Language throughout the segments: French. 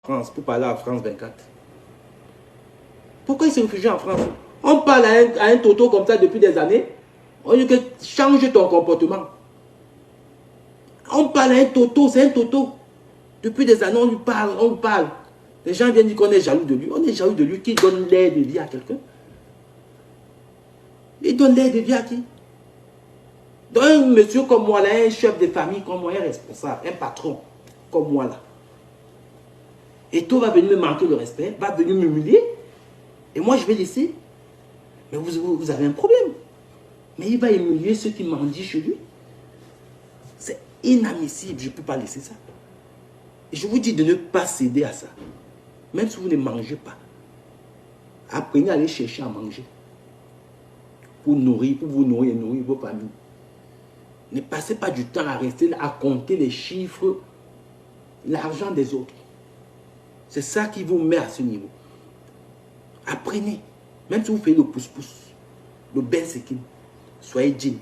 France pour parler à France 24. Pourquoi il s'est réfugié en France? On parle à un toto comme ça depuis des années. On dit que change ton comportement. On parle à un toto, c'est un toto. Depuis des années, on lui parle. Les gens viennent dire qu'on est jaloux de lui. On est jaloux de lui qui donne l'air de vie à quelqu'un. Il donne l'air de vie à qui? Donc un monsieur comme moi, là, un chef de famille comme moi, un responsable, un patron comme moi là. Et tout va venir me manquer de respect, va venir m'humilier. Et moi, je vais laisser. Mais vous avez un problème. Mais il va humilier ceux qui mendient chez lui. C'est inadmissible. Je ne peux pas laisser ça. Et je vous dis de ne pas céder à ça. Même si vous ne mangez pas. Apprenez à aller chercher à manger. Pour vous nourrir et nourrir vos familles. Ne passez pas du temps à rester là, à compter les chiffres, l'argent des autres. C'est ça qui vous met à ce niveau. Apprenez. Même si vous faites le pouce-pouce, le ben-sekin, soyez digne.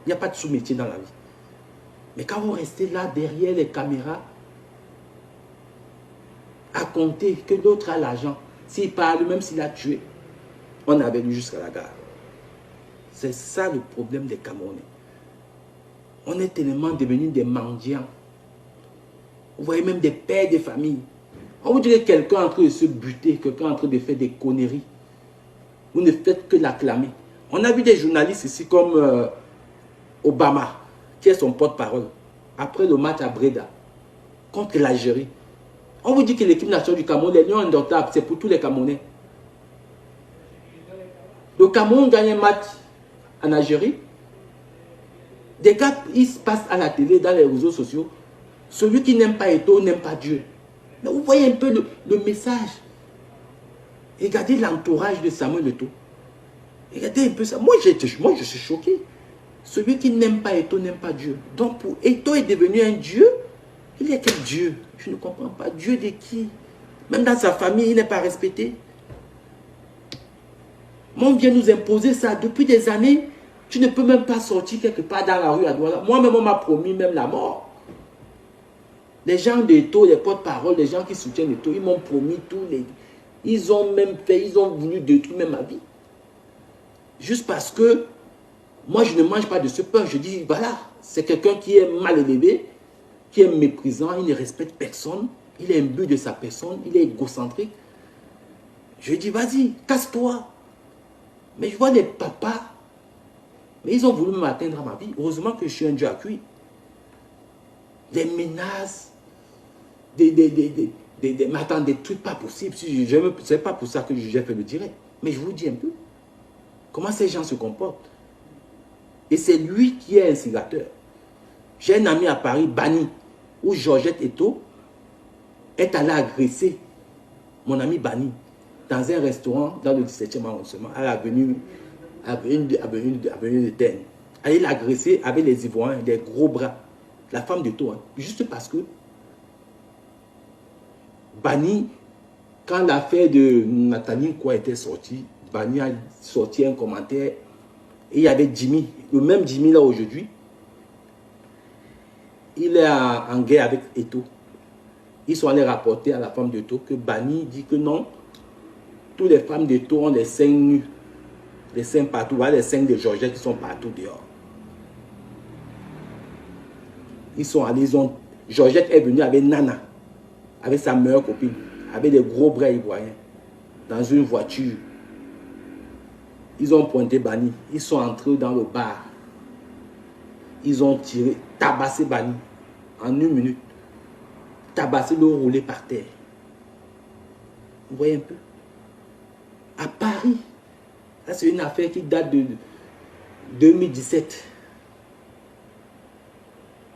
Il n'y a pas de sous-métier dans la vie. Mais quand vous restez là, derrière les caméras, à compter que l'autre a l'argent, s'il parle, même s'il a tué, on avait lu jusqu'à la gare. C'est ça le problème des Camerounais. On est tellement devenus des mendiants. Vous voyez même des pères de famille. On vous dirait quelqu'un en train de se buter, quelqu'un en train de faire des conneries. Vous ne faites que l'acclamer. On a vu des journalistes ici comme Obama, qui est son porte-parole, après le match à Breda, contre l'Algérie. On vous dit que l'équipe nationale du Cameroun, les lions indomptables, c'est pour tous les Camerounais. Le Cameroun gagne un match en Algérie. Des gars, ils se passent à la télé, dans les réseaux sociaux. Celui qui n'aime pas Eto'o n'aime pas Dieu. Mais vous voyez un peu le message. Regardez l'entourage de Samuel Eto'o. Regardez un peu ça. Moi, je suis choqué. Celui qui n'aime pas Eto'o n'aime pas Dieu. Donc, pour Eto'o est devenu un Dieu. Il est quel Dieu? Je ne comprends pas. Dieu de qui? Même dans sa famille, il n'est pas respecté. On vient nous imposer ça depuis des années. Tu ne peux même pas sortir quelque part dans la rue à Douala. Moi-même, on m'a promis même la mort. Les gens d'Eto'o, les porte-parole, les gens qui soutiennent Eto'o, ils m'ont promis tous les... Ils ont même fait, ils ont voulu détruire même ma vie. Juste parce que moi, je ne mange pas de ce pain. Je dis, voilà, c'est quelqu'un qui est mal élevé, qui est méprisant, il ne respecte personne, il est imbu de sa personne, il est égocentrique. Je dis, vas-y, casse-toi. Mais je vois des papas, mais ils ont voulu m'atteindre à ma vie. Heureusement que je suis un Dieu accueilli. Des menaces, mais attends, des trucs pas possibles. Si c'est pas pour ça que j'ai fait le direct. Mais je vous dis un peu comment ces gens se comportent. Et c'est lui qui est instigateur. J'ai un ami à Paris, Bani, où Georgette Eto'o est allée agresser mon ami Bani dans un restaurant dans le 17e arrondissement, à l'avenue de Tene. Elle l'a agressé avec les Ivoiriens, des gros bras. La femme d'Eto'o, juste parce que Bani, quand l'affaire de Nathalie quoi était sortie, Bani a sorti un commentaire et il y avait Jimmy, le même Jimmy là aujourd'hui, il est en guerre avec Eto'o. Ils sont allés rapporter à la femme d'Eto'o que Bani dit que non, toutes les femmes d'Eto'o ont des seins nus, des seins partout, voilà les seins de Georgette qui sont partout dehors. Ils sont allés, Georgette est venue avec Nana, avec sa meilleure copine, avec des gros bras ivoiriens, dans une voiture. Ils ont pointé Bani, ils sont entrés dans le bar. Ils ont tiré, tabassé Bani en 1 minute. Tabassé, le roulé par terre. Vous voyez un peu? À Paris, ça c'est une affaire qui date de 2017.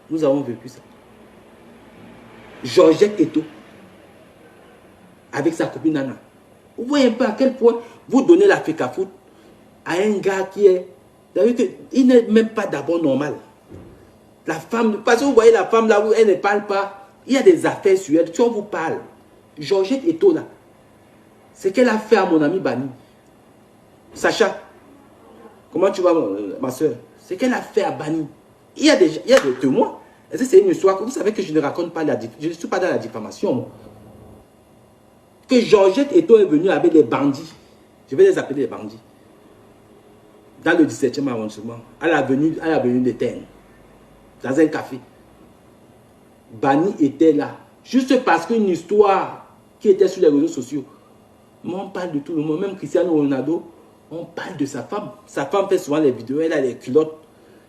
Nous avons vécu ça. Georgette Eto'o, avec sa copine Nana. Vous voyez un peu à quel point vous donnez la féca foot à un gars qui est... Il n'est même pas d'abord normal. La femme, parce que vous voyez la femme là où elle ne parle pas, il y a des affaires sur elle, si on vous parle. Georgette Eto'o là, c'est qu'elle a fait à mon ami Bani. Sacha, comment tu vas ma soeur? C'est qu'elle a fait à Bani. Il y a des témoins. C'est une histoire que vous savez que je ne raconte pas, je ne suis pas dans la diffamation. que Georgette Eto'o est venue avec les bandits. Je vais les appeler les bandits. Dans le 17e arrondissement, à l'avenue de Terre, dans un café. Bani était là. Juste parce qu'une histoire qui était sur les réseaux sociaux. Mais on parle de tout le monde. Même Cristiano Ronaldo, on parle de sa femme. Sa femme fait souvent les vidéos. Elle a les culottes,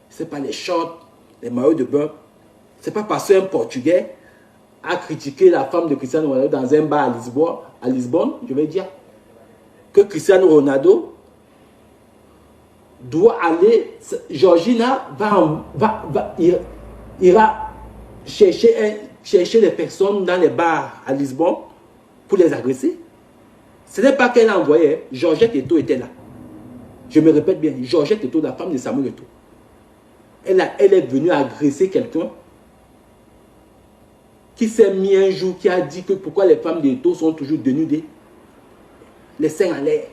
c'est pas les shorts, les maillots de bain. C'est pas parce qu'un Portugais a critiqué la femme de Cristiano Ronaldo dans un bar à Lisbonne, je vais dire, que Cristiano Ronaldo doit aller, Georgina ira chercher les personnes dans les bars à Lisbonne pour les agresser. Ce n'est pas qu'elle a envoyé, Georgette Eto'o était là. Je me répète bien, Georgette Eto'o, la femme de Samuel Eto'o. Elle est venue agresser quelqu'un qui s'est mis un jour, qui a dit que pourquoi les femmes d'Eto'o sont toujours dénudées, les seins en l'air.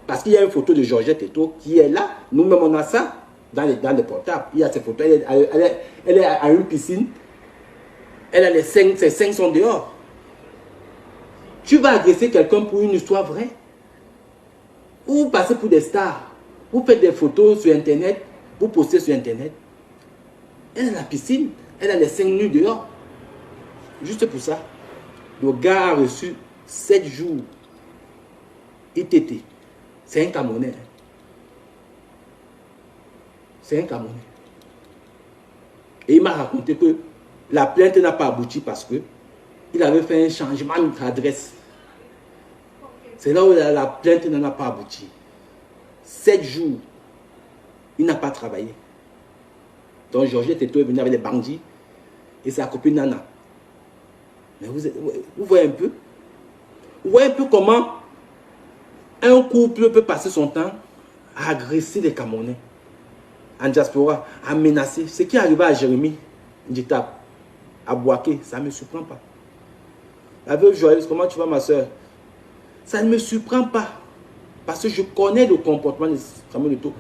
Parce qu'il y a une photo de Georgette Eto'o qui est là. Nous-mêmes, on a ça dans les portables. Il y a ces photos. Elle est à une piscine. Elle a ses seins sont dehors. Tu vas agresser quelqu'un pour une histoire vraie. Ou vous passez pour des stars. Vous faites des photos sur Internet. Vous postez sur Internet. Elle est à la piscine. Elle a les seins nus dehors. Juste pour ça. Le gars a reçu 7 jours. ITT. C'est un Camerounais. C'est un Camerounais. Et il m'a raconté que la plainte n'a pas abouti parce que il avait fait un changement d'adresse. C'est là où la plainte n'a pas abouti. 7 jours, il n'a pas travaillé. Donc Georgette Eto'o est venu avec les bandits et sa copine Nana. Mais vous voyez un peu? Vous voyez un peu comment un couple peut passer son temps à agresser les Camerounais en diaspora, à menacer. Ce qui est arrivé à Jérémy Nditab, à Bouaké, ça ne me surprend pas. La veuve joyeuse, comment tu vas ma soeur? Ça ne me surprend pas. Parce que je connais le comportement de Samuel Eto'o.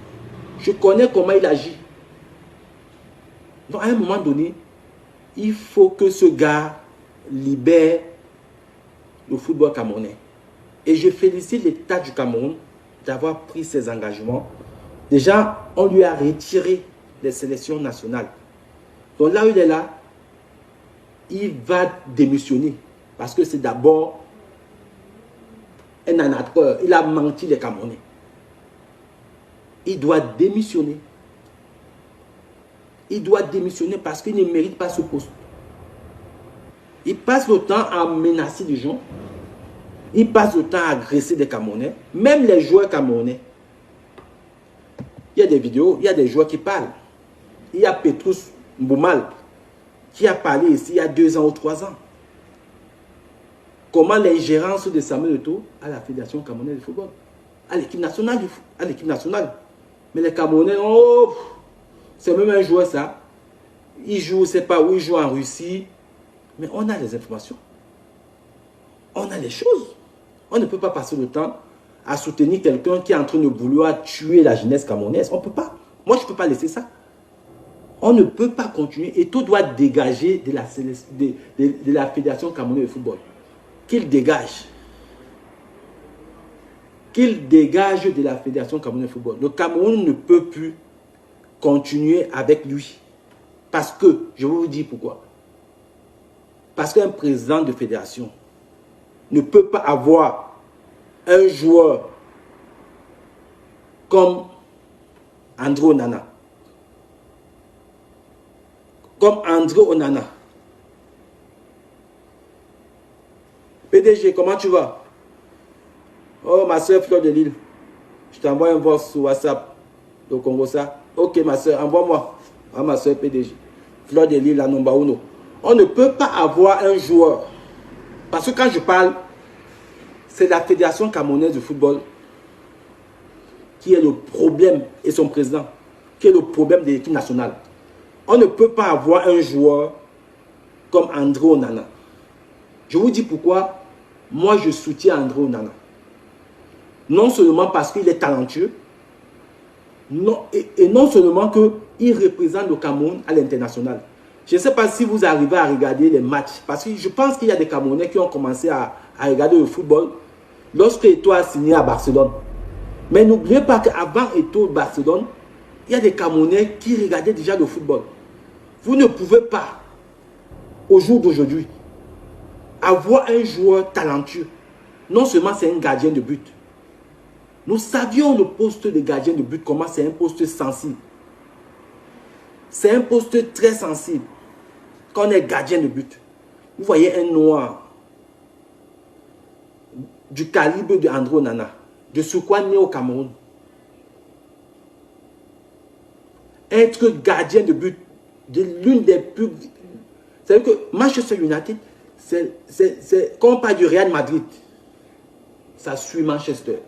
Je connais comment il agit. Donc à un moment donné, il faut que ce gars libère le football camerounais. Et je félicite l'État du Cameroun d'avoir pris ses engagements. Déjà, on lui a retiré les sélections nationales. Donc là où il est là, il va démissionner. Parce que c'est d'abord un anateur. Il a menti les Camerounais. Il doit démissionner. Il doit démissionner parce qu'il ne mérite pas ce poste. Il passe le temps à menacer les gens. Il passe le temps à agresser des Camerounais. Même les joueurs camerounais. Il y a des vidéos, il y a des joueurs qui parlent. Il y a Petrus Mboumal qui a parlé ici il y a 2 ans ou 3 ans. Comment l'ingérence de Samuel Eto'o à la Fédération camerounaise de football, à l'équipe nationale, Mais les Camerounais, oh, c'est même un joueur ça. Il joue, c'est pas où, il joue en Russie. Mais on a les informations. On a les choses. On ne peut pas passer le temps à soutenir quelqu'un qui est en train de vouloir tuer la jeunesse camerounaise. On ne peut pas. Moi, je ne peux pas laisser ça. On ne peut pas continuer. Eto'o doit dégager de la Fédération camerounaise de football. Qu'il dégage. Qu'il dégage de la Fédération camerounaise de football. Le Cameroun ne peut plus continuer avec lui. Parce que, je vais vous dire pourquoi. Parce qu'un président de fédération ne peut pas avoir un joueur comme André Onana. Comme André Onana. PDG, comment tu vas? Oh, ma soeur Fleur de Lille. Je t'envoie un voice sur WhatsApp. De Congo ça. Ok, ma soeur, envoie-moi. Ah, ma soeur PDG. Fleur de Lille, la Nomba Uno. On ne peut pas avoir un joueur. Parce que quand je parle, c'est la Fédération camerounaise de football qui est le problème, et son président, qui est le problème de l'équipe nationale. On ne peut pas avoir un joueur comme André Onana. Je vous dis pourquoi. Moi, je soutiens André Onana. Non seulement parce qu'il est talentueux, non, et non seulement qu'il représente le Cameroun à l'international. Je ne sais pas si vous arrivez à regarder les matchs. Parce que je pense qu'il y a des Camerounais qui ont commencé à regarder le football lorsque Eto'o a signé à Barcelone. Mais n'oubliez pas qu'avant Eto'o Barcelone, il y a des Camerounais qui regardaient déjà le football. Vous ne pouvez pas, au jour d'aujourd'hui, avoir un joueur talentueux. Non seulement c'est un gardien de but. Nous savions le poste de gardien de but, comment c'est un poste sensible. C'est un poste très sensible quand on est gardien de but. Vous voyez un noir du calibre de André Onana, de surcroît né au Cameroun. Être gardien de but de l'une des plus... Vous savez que Manchester United, quand on parle du Real Madrid, ça suit Manchester.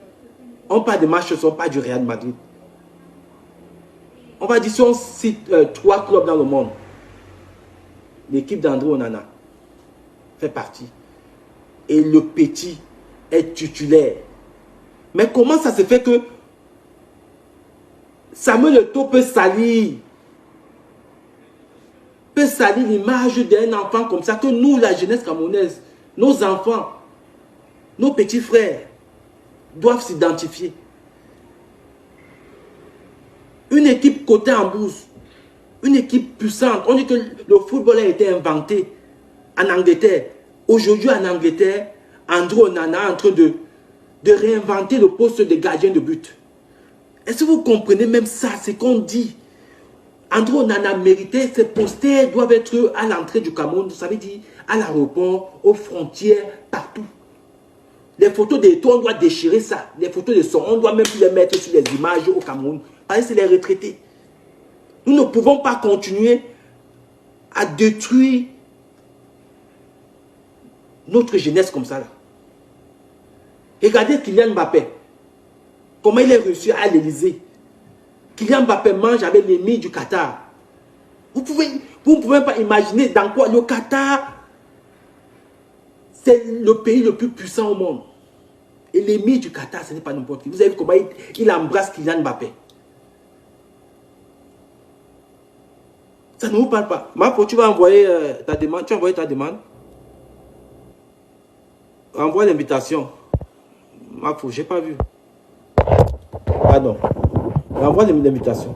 On parle de Manchester, on parle du Real Madrid. On va dire si on cite 3 clubs dans le monde, l'équipe d'André Onana fait partie. Et le petit est titulaire. Mais comment ça se fait que Samuel Eto'o peut salir l'image d'un enfant comme ça, que nous, la jeunesse camerounaise, nos enfants, nos petits frères, doivent s'identifier. Une équipe cotée en bourse, une équipe puissante. On dit que le football a été inventé en Angleterre. Aujourd'hui en Angleterre, André Onana est en train de réinventer le poste de gardien de but. Est-ce que vous comprenez même ça, c'est qu'on dit? André Onana méritait, ses posters doivent être à l'entrée du Cameroun, ça veut dire à l'aéroport, aux frontières, partout. Les photos d'Eto'o, on doit déchirer ça. Les photos de son, on doit même plus les mettre sur les images au Cameroun. Parce que c'est les retraités. Nous ne pouvons pas continuer à détruire notre jeunesse comme ça. Là. Regardez Kylian Mbappé. Comment il est reçu à l'Élysée. Kylian Mbappé mange avec l'émir du Qatar. Vous ne pouvez pas imaginer dans quoi le Qatar, c'est le pays le plus puissant au monde. Et l'émir du Qatar, ce n'est pas n'importe qui. Vous avez vu comment il embrasse Kylian Mbappé. Ça ne vous parle pas. Marco, tu vas envoyer ta demande. Tu as envoyé ta demande. Envoie l'invitation. Marco, je n'ai pas vu. Pardon. Envoie l'invitation.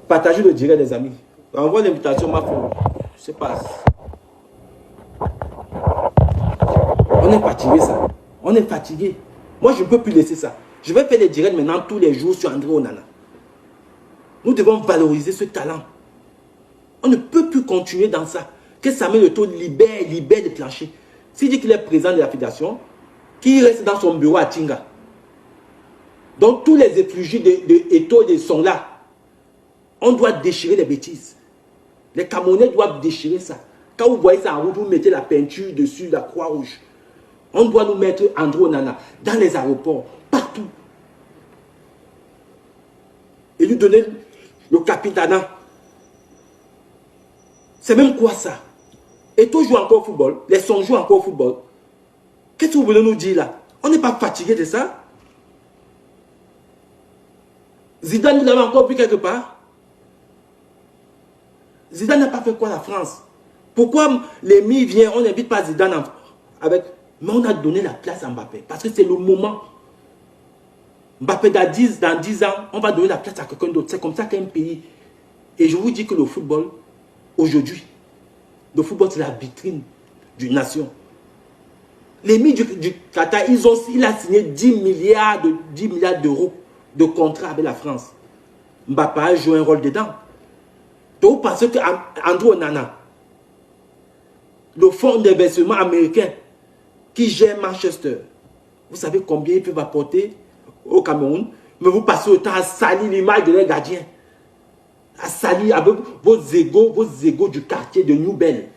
Partagez le direct des amis. Envoie l'invitation, Marco. Je sais pas. On est fatigué, ça. On est fatigué. Moi, je ne peux plus laisser ça. Je vais faire les directs maintenant tous les jours sur André Onana. Nous devons valoriser ce talent. On ne peut plus continuer dans ça. Que Samuel Eto'o libère les planchers. S'il dit qu'il est président de la fédération, qu'il reste dans son bureau à Tinga. Donc tous les effugiés d'Eto'o sont là. On doit déchirer les bêtises. Les Camerounais doivent déchirer ça. Quand vous voyez ça en route, vous mettez la peinture dessus, la croix rouge. On doit nous mettre André Onana dans les aéroports, partout. Et lui donner le capitanat. C'est même quoi ça? Eto'o joue encore au football. Les sons jouent encore au football. Qu'est-ce que vous voulez nous dire là? On n'est pas fatigué de ça? Zidane, nous l'avons encore vu quelque part. Zidane n'a pas fait quoi la France? Pourquoi l'émir vient, on n'invite pas Zidane avec... Mais on a donné la place à Mbappé. Parce que c'est le moment. Mbappé, dans 10 ans, on va donner la place à quelqu'un d'autre. C'est comme ça qu'un pays... Et je vous dis que le football, aujourd'hui, le football, c'est la vitrine d'une nation. L'émir du Qatar, il a signé 10 milliards d'euros de contrat avec la France. Mbappé a joué un rôle dedans. Donc, parce que André Onana, le fonds d'investissement américain qui gère Manchester, vous savez combien ils peuvent apporter au Cameroun, mais vous passez le temps à salir l'image de leurs gardiens, à salir avec vos égos du quartier de New Bell.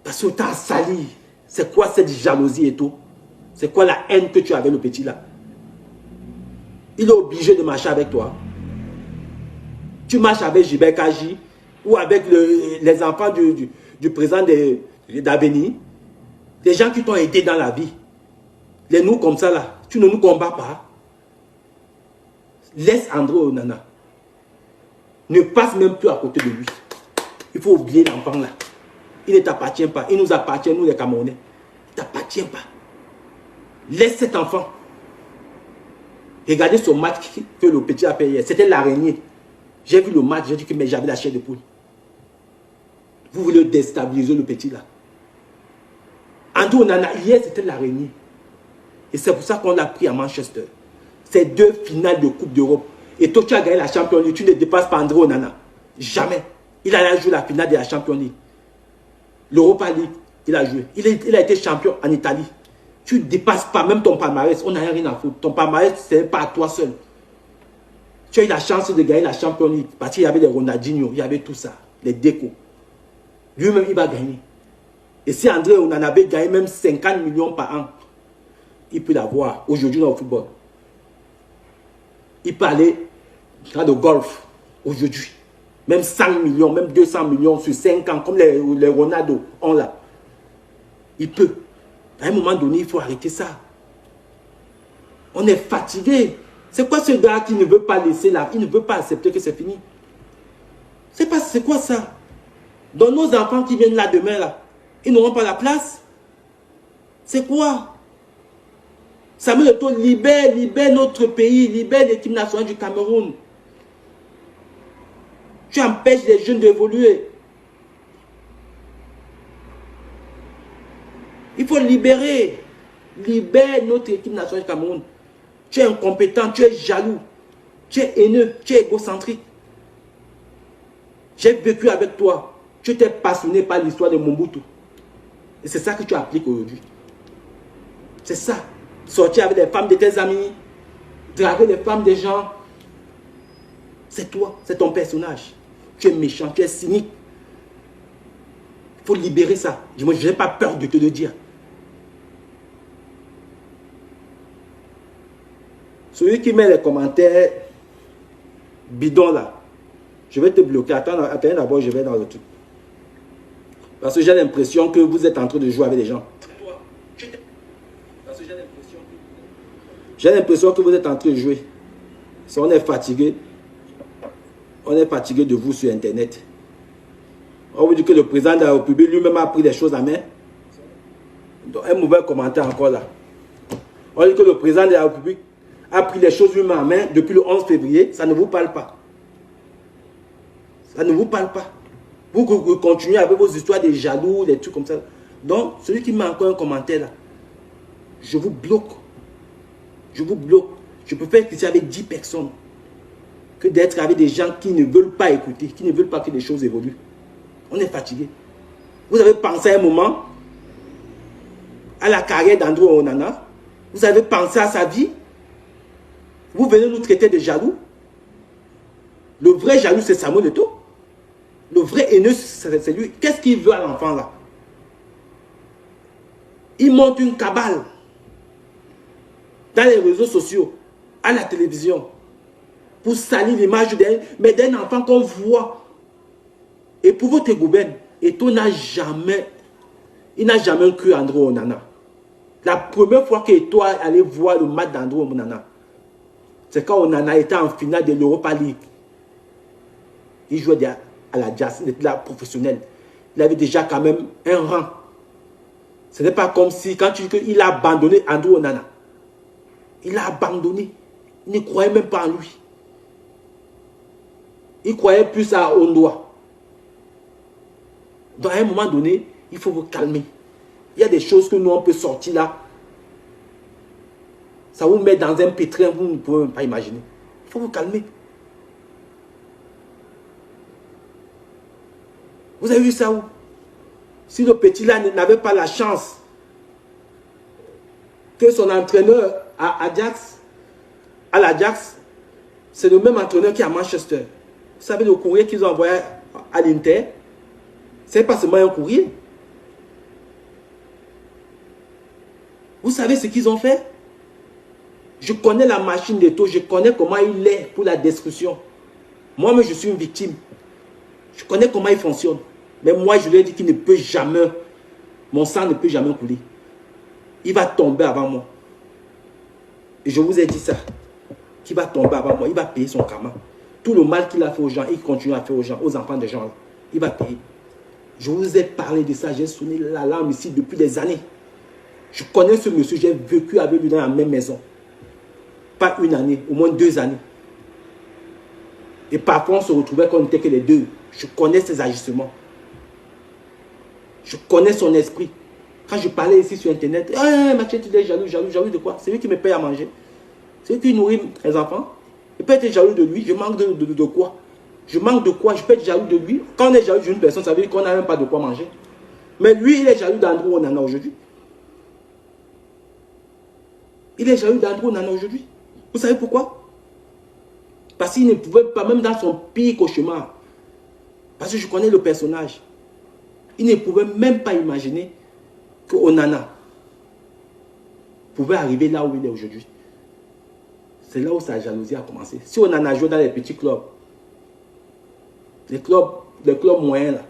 Passez le temps à salir. C'est quoi cette jalousie et tout? C'est quoi la haine que tu as avec le petit là? Il est obligé de marcher avec toi. Tu marches avec Gilbert Kaji ou avec les enfants du président d'Avenir. Des gens qui t'ont aidé dans la vie. Les nous comme ça là, tu ne nous combats pas. Laisse André Onana. ne passe même plus à côté de lui. Il faut oublier l'enfant là. Il ne t'appartient pas. Il nous appartient, nous les Camerounais. Il ne t'appartient pas. Laisse cet enfant. Regardez ce match que le petit a fait hier. C'était l'araignée. J'ai vu le match, j'ai dit que j'avais la chair de poule. Vous voulez déstabiliser le petit là. Andrew Onana, hier c'était l'araignée. Et c'est pour ça qu'on l'a pris à Manchester. C'est 2 finales de Coupe d'Europe. Et toi tu as gagné la Champions League, tu ne dépasses pas Andrew Onana. Jamais. Il a joué la finale de la Champions League. L'Europa League, il a joué. Il a été champion en Italie. Tu ne dépasses pas même ton palmarès. On n'a rien à foutre. Ton palmarès, ce n'est pas à toi seul. Tu as eu la chance de gagner la Champions League. Parce qu'il y avait les Ronaldinho, il y avait tout ça. Les décos. Lui-même, il va gagner. Et si André, on en avait gagné même 50 millions par an, il peut l'avoir aujourd'hui dans le football. Il peut aller dans le golf aujourd'hui. Même 100 millions, même 200 millions sur 5 ans, comme les Ronaldo ont là. Il peut. À un moment donné, il faut arrêter ça. On est fatigué. C'est quoi ce gars qui ne veut pas laisser là? Il ne veut pas accepter que c'est fini. C'est quoi ça? Donc nos enfants qui viennent là demain, là, ils n'auront pas la place. C'est quoi? Samuel Eto'o, libère notre pays, libère l'équipe nationale du Cameroun. Tu empêches les jeunes d'évoluer. Il faut libérer. Libère notre équipe nationale du Cameroun. Tu es incompétent, tu es jaloux, tu es haineux, tu es égocentrique. J'ai vécu avec toi. Tu t'es passionné par l'histoire de Mobutu. Et c'est ça que tu appliques aujourd'hui. C'est ça. Sortir avec les femmes de tes amis, draguer les femmes des gens. C'est toi, c'est ton personnage. Tu es méchant, tu es cynique. Il faut libérer ça. Je n'ai pas peur de te le dire. Celui qui met les commentaires bidons là, je vais te bloquer. Attends d'abord, je vais dans le truc. Parce que j'ai l'impression que vous êtes en train de jouer avec les gens. J'ai l'impression que vous êtes en train de jouer. Si on est fatigué de vous sur Internet. On vous dit que le président de la République lui-même a pris les choses en main. Donc, un mauvais commentaire encore là. On dit que le président de la République a pris les choses lui-même en main depuis le 11 février. Ça ne vous parle pas. Ça ne vous parle pas. Vous continuez avec vos histoires de jaloux, des trucs comme ça. Donc, celui qui met encore un commentaire là, je vous bloque. Je vous bloque. Je préfère que avec 10 personnes que d'être avec des gens qui ne veulent pas écouter, qui ne veulent pas que les choses évoluent. On est fatigué. Vous avez pensé à un moment à la carrière d'Andrew Onana. Vous avez pensé à sa vie. Vous venez nous traiter de jaloux. Le vrai jaloux, c'est Samuel Eto'o. Le vrai haineux, c'est lui. Qu'est-ce qu'il veut à l'enfant là? Il monte une cabale dans les réseaux sociaux, à la télévision, pour salir l'image d'un enfant qu'on voit. Et pour votre gouverne, Eto'o n'a jamais cru Andrew Onana. La première fois qu'Eto'o allait voir le match d'Andrew Onana, c'est quand Onana était en finale de l'Europa League. Il jouait à la Jazz, il était là professionnel. Il avait déjà quand même un rang. Ce n'est pas comme si, quand tu dis qu'il a abandonné Andrew Onana. Il a abandonné. Il ne croyait même pas en lui. Il croyait plus à Ondoa. Donc à un moment donné, il faut vous calmer. Il y a des choses que nous, on peut sortir là. Ça vous met dans un pétrin, vous ne pouvez même pas imaginer. Il faut vous calmer. Vous avez vu ça où? Si le petit là n'avait pas la chance que son entraîneur à l'Ajax, c'est le même entraîneur qui est à Manchester. Vous savez le courrier qu'ils ont envoyé à l'Inter, c'est pas seulement un courrier. Vous savez ce qu'ils ont fait? Je connais la machine d'Eto'o, je connais comment il est pour la destruction. Moi-même, je suis une victime. Je connais comment il fonctionne. Mais moi, je lui ai dit qu'il ne peut jamais, mon sang ne peut jamais couler. Il va tomber avant moi. Et je vous ai dit ça. Qu'il va tomber avant moi, il va payer son karma. tout le mal qu'il a fait aux gens, il continue à faire aux gens, aux enfants des gens. Il va payer. Je vous ai parlé de ça, j'ai sonné l'alarme ici depuis des années. Je connais ce monsieur, j'ai vécu avec lui dans la même maison. Pas une année, au moins 2 années. Et parfois, on se retrouvait quand on n'était que les deux. Je connais ses agissements. Je connais son esprit. Quand je parlais ici sur Internet, ah, Mathieu, tu es jaloux, jaloux de quoi? C'est lui qui me paye à manger. C'est lui qui nourrit les enfants. Je peux être jaloux de lui. Je manque de quoi? Je manque de quoi? Je peux être jaloux de lui. Quand on est jaloux d'une personne, ça veut dire qu'on n'a même pas de quoi manger. Mais lui, il est jaloux d'Andrew Onana aujourd'hui. Il est jaloux d'Andrew Onana aujourd'hui. Vous savez pourquoi? Parce qu'il ne pouvait pas, même dans son pire cauchemar, parce que je connais le personnage, il ne pouvait même pas imaginer que Onana pouvait arriver là où il est aujourd'hui. C'est là où sa jalousie a commencé. Si Onana jouait dans les petits clubs, les clubs moyens là,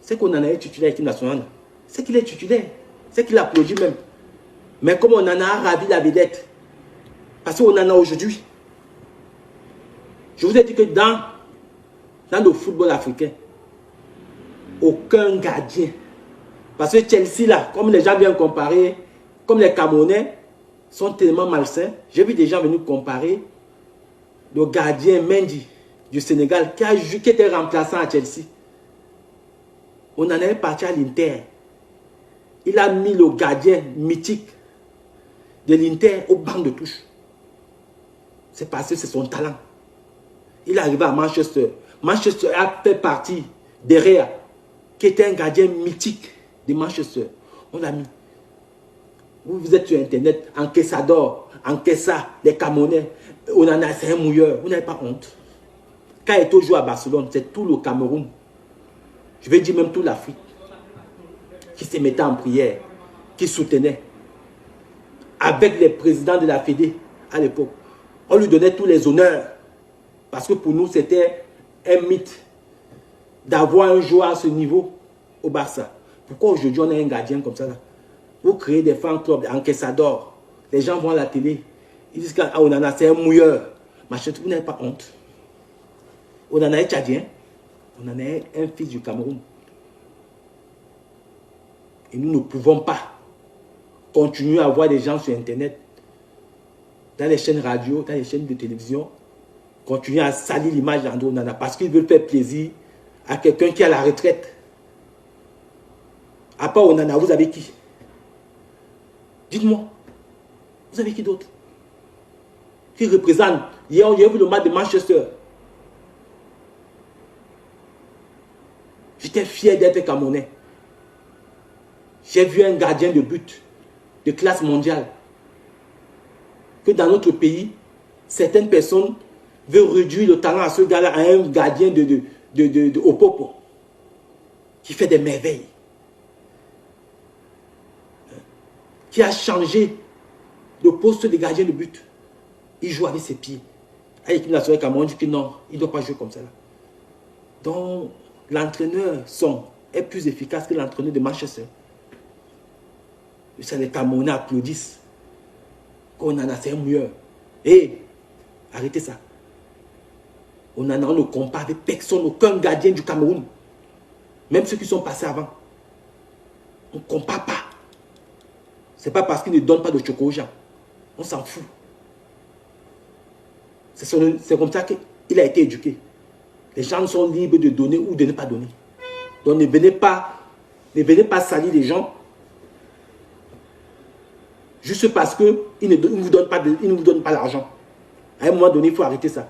c'est qu'Onana est titulaire de l'équipe nationale. C'est qu'il est titulaire. C'est qu'il applaudit même. Mais comme Onana a ravi la vedette, parce qu'Onana aujourd'hui, je vous ai dit que dans le football africain, aucun gardien. Parce que Chelsea, là, comme les gens viennent comparer, comme les Camerounais sont tellement malsains, j'ai vu des gens venir comparer le gardien Mendy du Sénégal qui était remplaçant à Chelsea. On en est parti à l'Inter. Il a mis le gardien mythique de l'Inter au banc de touche. C'est parce que c'est son talent. Il est arrivé à Manchester. Manchester a fait partie d'Herrera, qui était un gardien mythique de Manchester. On l'a mis. Vous êtes sur Internet, Encaissa, les Camerounais. On en a, c'est un mouilleur. Vous n'avez pas honte. Quand Eto'o joue à Barcelone, c'est tout le Cameroun. Je vais dire même toute l'Afrique. Qui se mettait en prière, qui soutenait. Avec les présidents de la Fédé à l'époque. On lui donnait tous les honneurs. Parce que pour nous, c'était un mythe d'avoir un joueur à ce niveau au Barça. Pourquoi aujourd'hui on a un gardien comme ça là? Vous créez des fan clubs, des encaissadors. Les gens vont à la télé. Ils disent qu'Onana c'est un mouilleur. Machin, vous n'avez pas honte. Onana est tchadien. Onana est un fils du Cameroun. Et nous ne pouvons pas continuer à voir des gens sur Internet, dans les chaînes radio, dans les chaînes de télévision, continuer à salir l'image d'Andrew Onana parce qu'ils veulent faire plaisir à quelqu'un qui est à la retraite. À part Onana, vous avez qui? Dites-moi. Vous avez qui d'autre? Qui représente? Hier, on a vu le match de Manchester. J'étais fier d'être Camerounais. J'ai vu un gardien de but de classe mondiale. Que dans notre pays, certaines personnes veulent réduire le talent à ce gars-là à un gardien de Opopo qui fait des merveilles. Qui a changé le poste de gardien de but. Il joue avec ses pieds. À l'équipe nationale Cameroun dit que non, il ne doit pas jouer comme ça. Là. Donc, l'entraîneur est plus efficace que l'entraîneur de Manchester. Les Camerounais applaudissent. On en a, c'est un mouilleur. Hé, arrêtez ça. On ne compare avec personne, aucun gardien du Cameroun. Même ceux qui sont passés avant. On ne compare pas. Ce n'est pas parce qu'il ne donne pas de choco aux gens. On s'en fout. C'est comme ça qu'il a été éduqué. Les gens sont libres de donner ou de ne pas donner. Donc ne venez pas salir les gens juste parce qu'ils ne vous donnent pas l'argent. À un moment donné, il faut arrêter ça.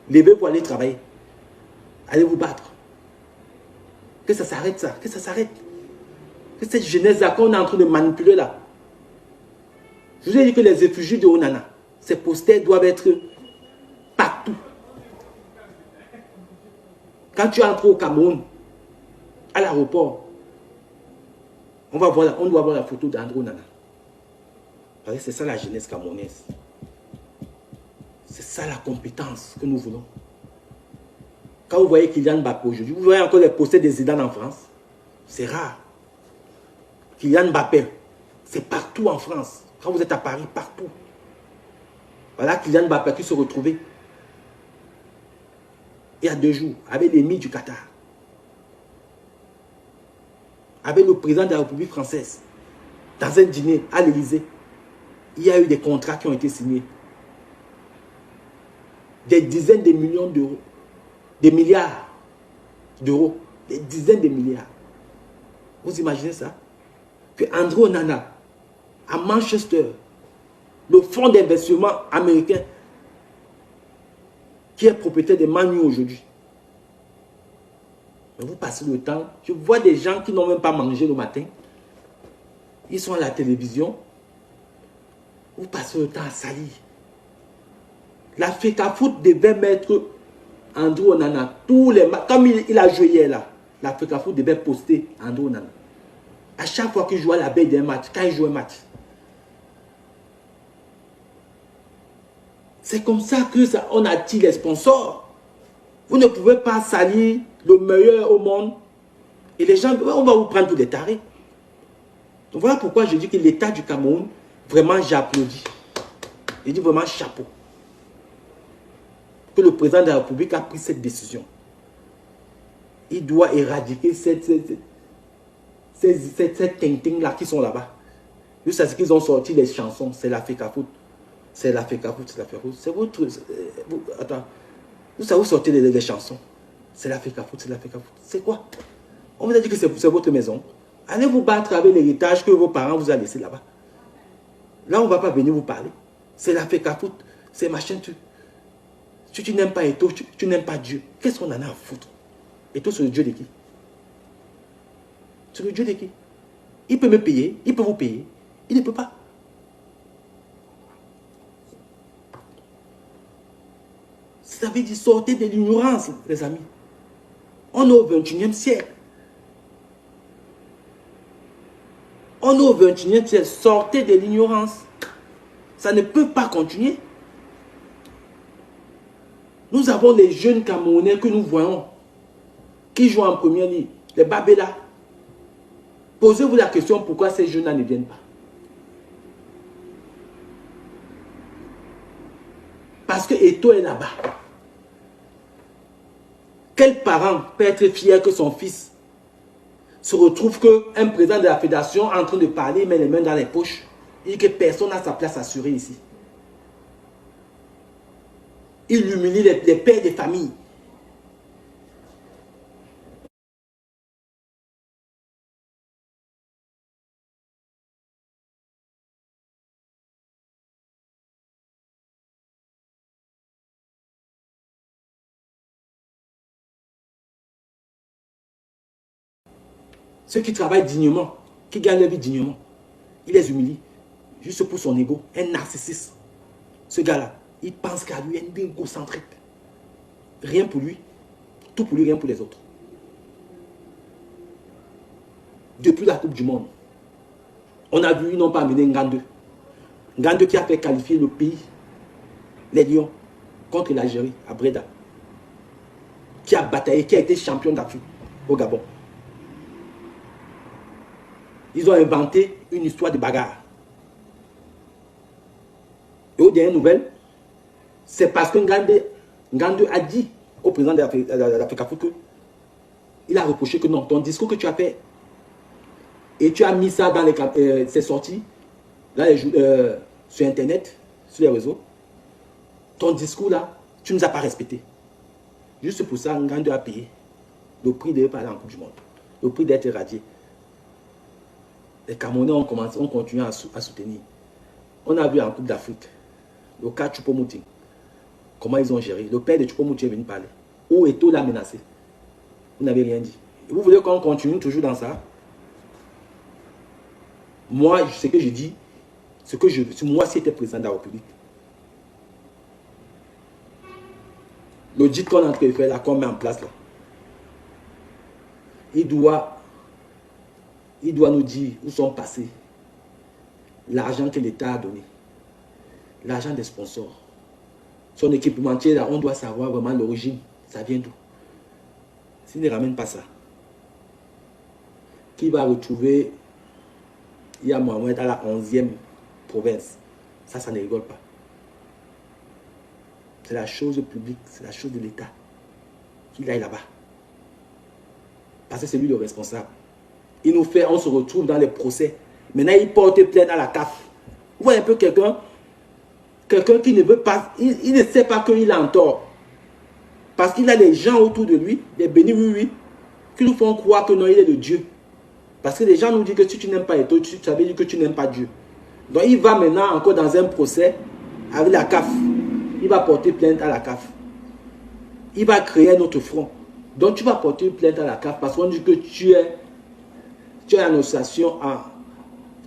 Levez pour aller travailler. Allez vous battre. Que ça s'arrête ça. Que ça s'arrête. Que cette jeunesse-là qu'on est en train de manipuler là. Je vous ai dit que les réfugiés de Onana, ces posters doivent être partout. Quand tu entres au Cameroun, à l'aéroport, on doit voir la photo d'Andrew Onana. Parce que c'est ça la jeunesse camerounaise. C'est ça la compétence que nous voulons. Quand vous voyez Kylian Mbappé aujourd'hui, vous voyez encore les posters des Zidane en France. C'est rare. Kylian Mbappé, c'est partout en France. Quand vous êtes à Paris, partout. Voilà Kylian Mbappé qui se retrouvait. il y a 2 jours, avec l'émir du Qatar, avec le président de la République française, dans un dîner à l'Élysée, il y a eu des contrats qui ont été signés. Des dizaines de millions d'euros, des milliards d'euros, des dizaines de milliards. Vous imaginez ça? Que Andrew Onana, à Manchester, le fonds d'investissement américain, qui est propriétaire de Man U aujourd'hui. Mais vous passez le temps, je vois des gens qui n'ont même pas mangé le matin. Ils sont à la télévision. Vous passez le temps à salir. La FECAFOOT devait mettre Andrew Onana tous les matchs. Comme il a joué hier là, la FECAFOOT devait poster Andrew Onana. À chaque fois qu'il jouait à la veille d'un match, quand il joue un match. C'est comme ça que on attire les sponsors. Vous ne pouvez pas salir le meilleur au monde. Et les gens, on va vous prendre pour des tarés. Donc voilà pourquoi je dis que l'État du Cameroun, vraiment j'applaudis. Je dis vraiment chapeau. Que le président de la République a pris cette décision. Il doit éradiquer cette ting-ting-là qui sont là-bas. Juste à ce qu'ils ont sorti les chansons, c'est la FECAFOOT. C'est la FECAFOOT, c'est la FECAFOOT. C'est votre... Attends. Vous savez, vous sortez les chansons. C'est la FECAFOOT, c'est la FECAFOOT. C'est quoi? On vous a dit que c'est votre maison. Allez vous battre avec l'héritage que vos parents vous ont laissé là-bas. Là, on ne va pas venir vous parler. C'est la FECAFOOT, c'est machin. Si tu n'aimes pas Eto'o, tu n'aimes pas Dieu. Qu'est-ce qu'on en a à foutre? Eto'o, c'est le Dieu de qui? C'est le Dieu de qui? Il peut me payer, il peut vous payer. Il ne peut pas. Ça veut dire sortez de l'ignorance, les amis. On est au 21e siècle. On est au 21e siècle. Sortez de l'ignorance. Ça ne peut pas continuer. Nous avons les jeunes Camerounais que nous voyons, qui jouent en première ligne, les Babela. Posez-vous la question pourquoi ces jeunes-là ne viennent pas. Parce que Eto'o est là-bas. Quel parent peut être fier que son fils se retrouve qu'un président de la fédération est en train de parler, met les mains dans les poches, et que personne n'a sa place assurée ici? Il humilie les pères des familles. Ceux qui travaillent dignement, qui gagnent leur vie dignement, il les humilie. Juste pour son ego, un narcissiste. Ce gars-là, il pense qu'à lui, un égocentrique. Rien pour lui, tout pour lui, rien pour les autres. Depuis la Coupe du Monde, on a vu, ils n'ont pas amené Ngandou. Ngandou qui a fait qualifier le pays, les Lions, contre l'Algérie, à Breda. Qui a bataillé, qui a été champion d'Afrique au Gabon. Ils ont inventé une histoire de bagarre. Et aux dernières nouvelles, c'est parce que Ngandou a dit au président de la FECAFOOT qu'il a reproché que non, ton discours que tu as fait, et tu as mis ça dans c'est sorti là, sur Internet, sur les réseaux, ton discours là, tu ne nous as pas respecté. Juste pour ça, Ngandou a payé le prix de parler en Coupe du Monde, le prix d'être éradié. Les Camerounais ont continué à soutenir. On a vu en Coupe d'Afrique, le cas Choupo-Moting, comment ils ont géré. Le père de Choupo-Moting est venu parler. Où Eto'o l'a menacé. Vous n'avez rien dit. Et vous voulez qu'on continue toujours dans ça? Moi, ce que je dis, si moi si j'étais président de la République, l'audit qu'on est en train de faire là, qu'on met en place là, il doit nous dire où sont passés l'argent que l'État a donné, l'argent des sponsors, son équipementier là, on doit savoir vraiment l'origine, ça vient d'où. S'il ne ramène pas ça, qui va retrouver Yaya Mohamed à la 11e province? Ça ne rigole pas. C'est la chose publique, c'est la chose de l'État. qu'il aille là-bas. Parce que c'est lui le responsable. Il nous fait, on se retrouve dans les procès. Maintenant, il porte plainte à la CAF. Vous voyez un peu quelqu'un qui ne veut pas, il ne sait pas qu'il a en tort. Parce qu'il a des gens autour de lui, des bénis oui, qui nous font croire que non, il est de Dieu. Parce que les gens nous disent que si tu n'aimes pas Eto'o, ça veut dire que tu n'aimes pas Dieu. Donc il va maintenant encore dans un procès avec la CAF. Il va porter plainte à la CAF. Il va créer un autre front. Donc tu vas porter plainte à la CAF parce qu'on dit que tu es en association,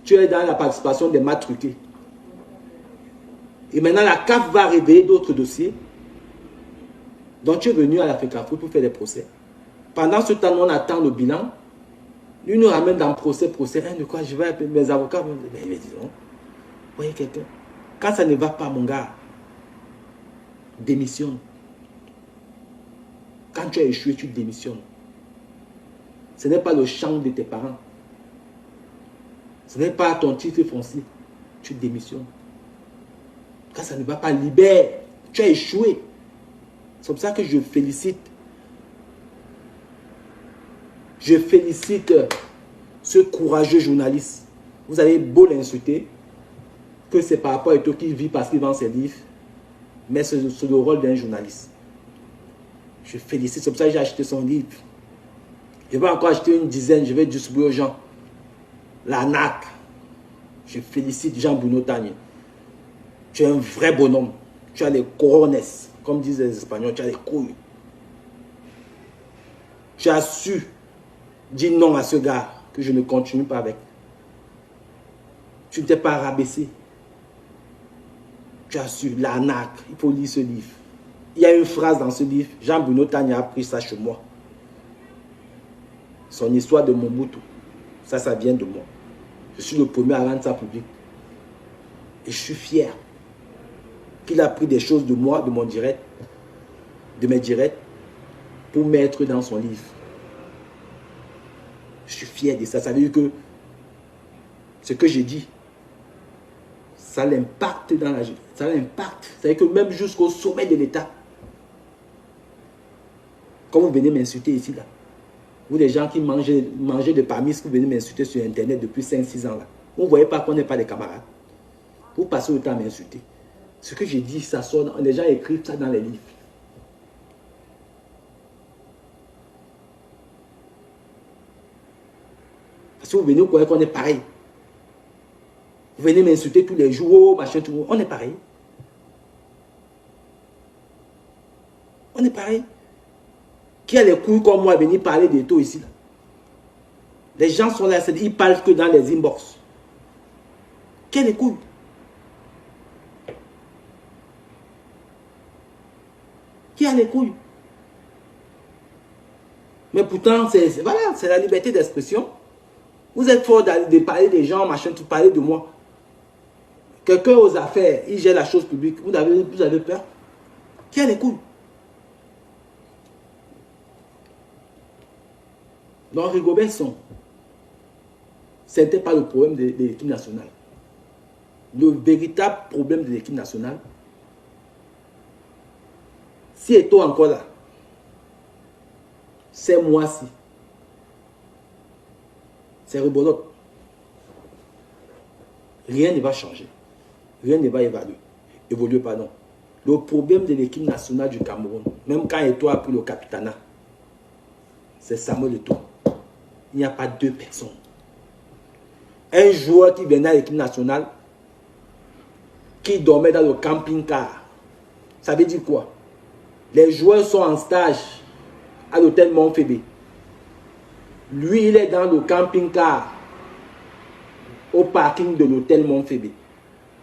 tu es dans la participation des maths truqués. Et maintenant la CAF va révéler d'autres dossiers. Donc tu es venu à la FECAFRO pour faire des procès. Pendant ce temps, on attend le bilan. Lui nous ramène dans le procès. De quoi je vais appeler mes avocats. Mais disons, vous voyez quelqu'un. Quand ça ne va pas, mon gars, démissionne. Quand tu as échoué, tu démissionnes. Ce n'est pas le champ de tes parents. Ce n'est pas ton titre foncier. Tu démissionnes. Quand ça ne va pas, libère. Tu as échoué. C'est comme ça que je félicite. Je félicite ce courageux journaliste. Vous avez beau l'insulter, que c'est par rapport à Eto'o qui vit parce qu'il vend ses livres, mais c'est le rôle d'un journaliste. Je félicite, c'est pour ça que j'ai acheté son livre. Je vais encore acheter une dizaine, je vais distribuer aux gens. La NAC. Je félicite Jean-Bruno Tagné. Tu es un vrai bonhomme. Tu as les corones, comme disent les Espagnols, tu as les couilles. Tu as su dire non à ce gars que je ne continue pas avec. Tu ne t'es pas rabaissé. Tu as su, la NAC, il faut lire ce livre. Il y a une phrase dans ce livre, Jean-Bruno Tagné a appris ça chez moi. Son histoire de Mobutu, ça vient de moi. Je suis le premier à rendre ça public. Et je suis fier qu'il a pris des choses de moi, de mon direct, de mes directs, pour mettre dans son livre. Je suis fier de ça. Ça veut dire que ce que j'ai dit, ça l'impacte dans la vie. Ça l'impacte. Ça veut dire que même jusqu'au sommet de l'État, comme vous venez m'insulter ici, là, vous les gens qui mangez de parmi ce que vous venez m'insulter sur Internet depuis 5-6 ans, là, vous ne voyez pas qu'on n'est pas des camarades. Vous passez le temps à m'insulter. Ce que j'ai dit, ça sonne. Les gens écrivent ça dans les livres. Parce que vous venez, vous croyez qu'on est pareil. Vous venez m'insulter tous les jours, machin, tout. On est pareil. On est pareil. Qui a les couilles comme moi à venir parler d'Eto'o ici, là? Les gens sont là, ils parlent que dans les inbox. Qui a les couilles? Qui a les couilles? Mais pourtant, voilà, c'est la liberté d'expression. Vous êtes fort de parler des gens, machin, tout parler de moi. Quelqu'un aux affaires, il gère la chose publique. Vous avez peur? Qui a les couilles? Donc, Rigobert Song, ce n'était pas le problème de l'équipe nationale. Le véritable problème de l'équipe nationale, si Eto'o encore là, c'est moi-ci. C'est rebolote. Rien ne va changer. Rien ne va évoluer. Pardon. Le problème de l'équipe nationale du Cameroun, même quand Eto'o a pris le capitanat, c'est Samuel Eto'o. Il n'y a pas deux personnes. Un joueur qui venait à l'équipe nationale, qui dormait dans le camping-car, ça veut dire quoi? Les joueurs sont en stage à l'hôtel Montfébé. Lui, il est dans le camping-car au parking de l'hôtel Montfébé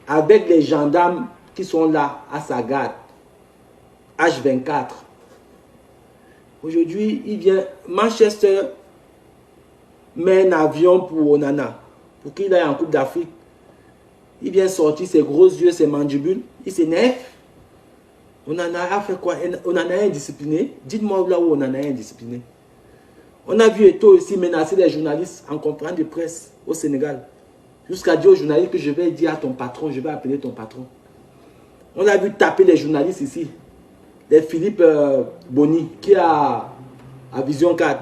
avec les gendarmes qui sont là à sa garde. H24. Aujourd'hui, il vient Manchester met un avion pour Onana pour qu'il aille en Coupe d'Afrique. Il vient sortir ses gros yeux, ses mandibules. Il s'énerve. Onana a fait quoi? Onana est indiscipliné. Dites-moi là où Onana est indiscipliné. On a vu Eto'o aussi menacer les journalistes en conférence de presse au Sénégal. Jusqu'à dire aux journalistes que je vais dire à ton patron, je vais appeler ton patron. On a vu taper les journalistes ici. les Philippe Boni, qui a à Vision 4,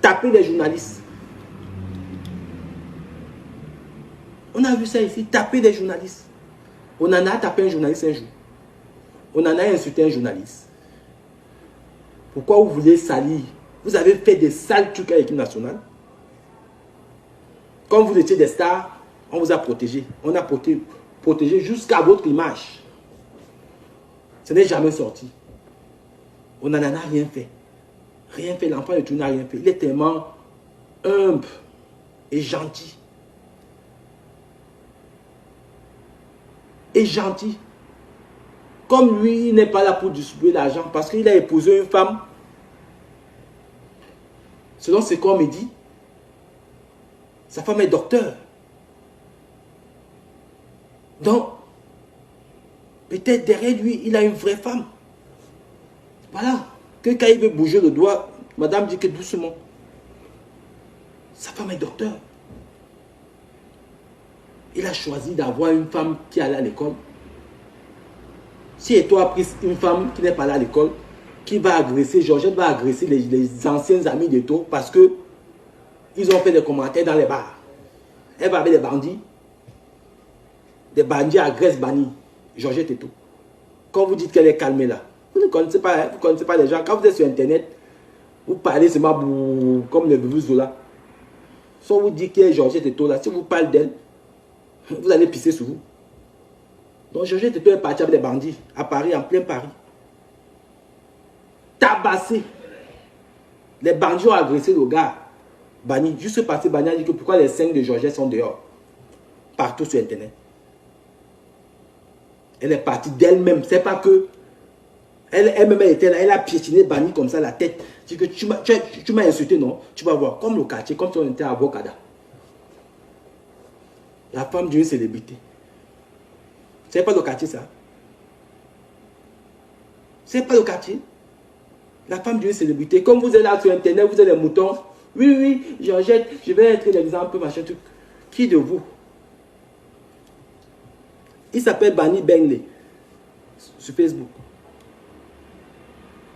taper les journalistes. On a vu ça ici, taper des journalistes. On en a tapé un journaliste un jour. On en a insulté un journaliste. Pourquoi vous voulez salir? Vous avez fait des sales trucs à l'équipe nationale. Quand vous étiez des stars, on vous a protégé. On a protégé jusqu'à votre image. Ce n'est jamais sorti. On n'en a rien fait. Rien fait. L'enfant de tout n'a rien fait. Il est tellement humble et gentil. Et gentil. Comme lui, il n'est pas là pour distribuer l'argent parce qu'il a épousé une femme. Selon ce qu'on me dit, sa femme est docteur. Donc, peut-être derrière lui, il a une vraie femme. Voilà. Que quand il veut bouger le doigt, madame dit que doucement. Sa femme est docteur. Il a choisi d'avoir une femme qui allait à l'école. Si Eto'o a pris une femme qui n'est pas allée à l'école, qui va agresser, Georgette va agresser les anciens amis d'Eto'o parce que ils ont fait des commentaires dans les bars. Elle va avec des bandits. Des bandits agressent Bani, Georgette Eto'o. Quand vous dites qu'elle est calmée là, vous ne connaissez pas, hein, vous connaissez pas les gens. Quand vous êtes sur internet, vous parlez seulement comme le bébé Zola. Soit vous dites qu'il y a Georgette Eto'o là, si vous parlez d'elle, vous allez pisser sur vous. Donc Georgette Eto'o est parti avec des bandits à Paris, en plein Paris. Tabassé. Les bandits ont agressé le gars. Bani. Juste parce que Bani a dit que pourquoi les 5 de Georgette sont dehors. Partout sur internet. Elle est partie d'elle-même. C'est pas que elle-même était là. Elle a piétiné Bani comme ça la tête. C'est que tu m'as insulté, non? Tu vas voir. Comme le quartier, comme si on était à Bokada. La femme d'une célébrité. C'est pas le quartier ça. C'est pas le quartier. La femme d'une célébrité. Comme vous êtes là sur internet, vous êtes des moutons. Oui, oui, Georgette, je vais être l'exemple, machin truc. Qui de vous? Il s'appelle Bani Bengle sur Facebook.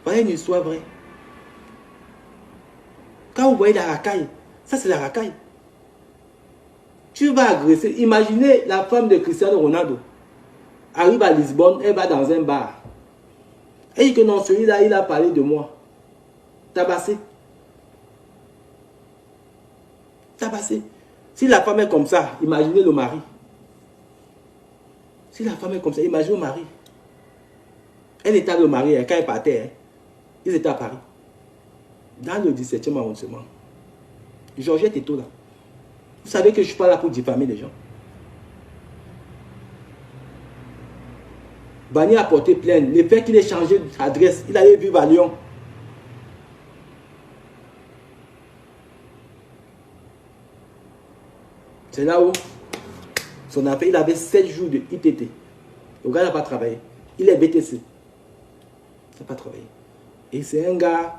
Voilà une histoire vraie. Quand vous voyez la racaille, ça c'est la racaille. Tu vas agresser. Imaginez la femme de Cristiano Ronaldo. Arrive à Lisbonne, elle va dans un bar. Et dit que non, celui-là, il a parlé de moi. Tabassé. Tabassé. Si la femme est comme ça, imaginez le mari. Si la femme est comme ça, imaginez le mari. Elle était avec le mari, quand elle partait, ils étaient à Paris. Dans le 17e arrondissement. Georgette Eto'o là. Vous savez que je ne suis pas là pour diffamer les gens. Bani a porté plainte. Le fait qu'il ait changé d'adresse, il allait vivre à Lyon. C'est là où son affaire, il avait 7 jours de ITT. Le gars n'a pas travaillé. Il est BTC. Il n'a pas travaillé. Et c'est un gars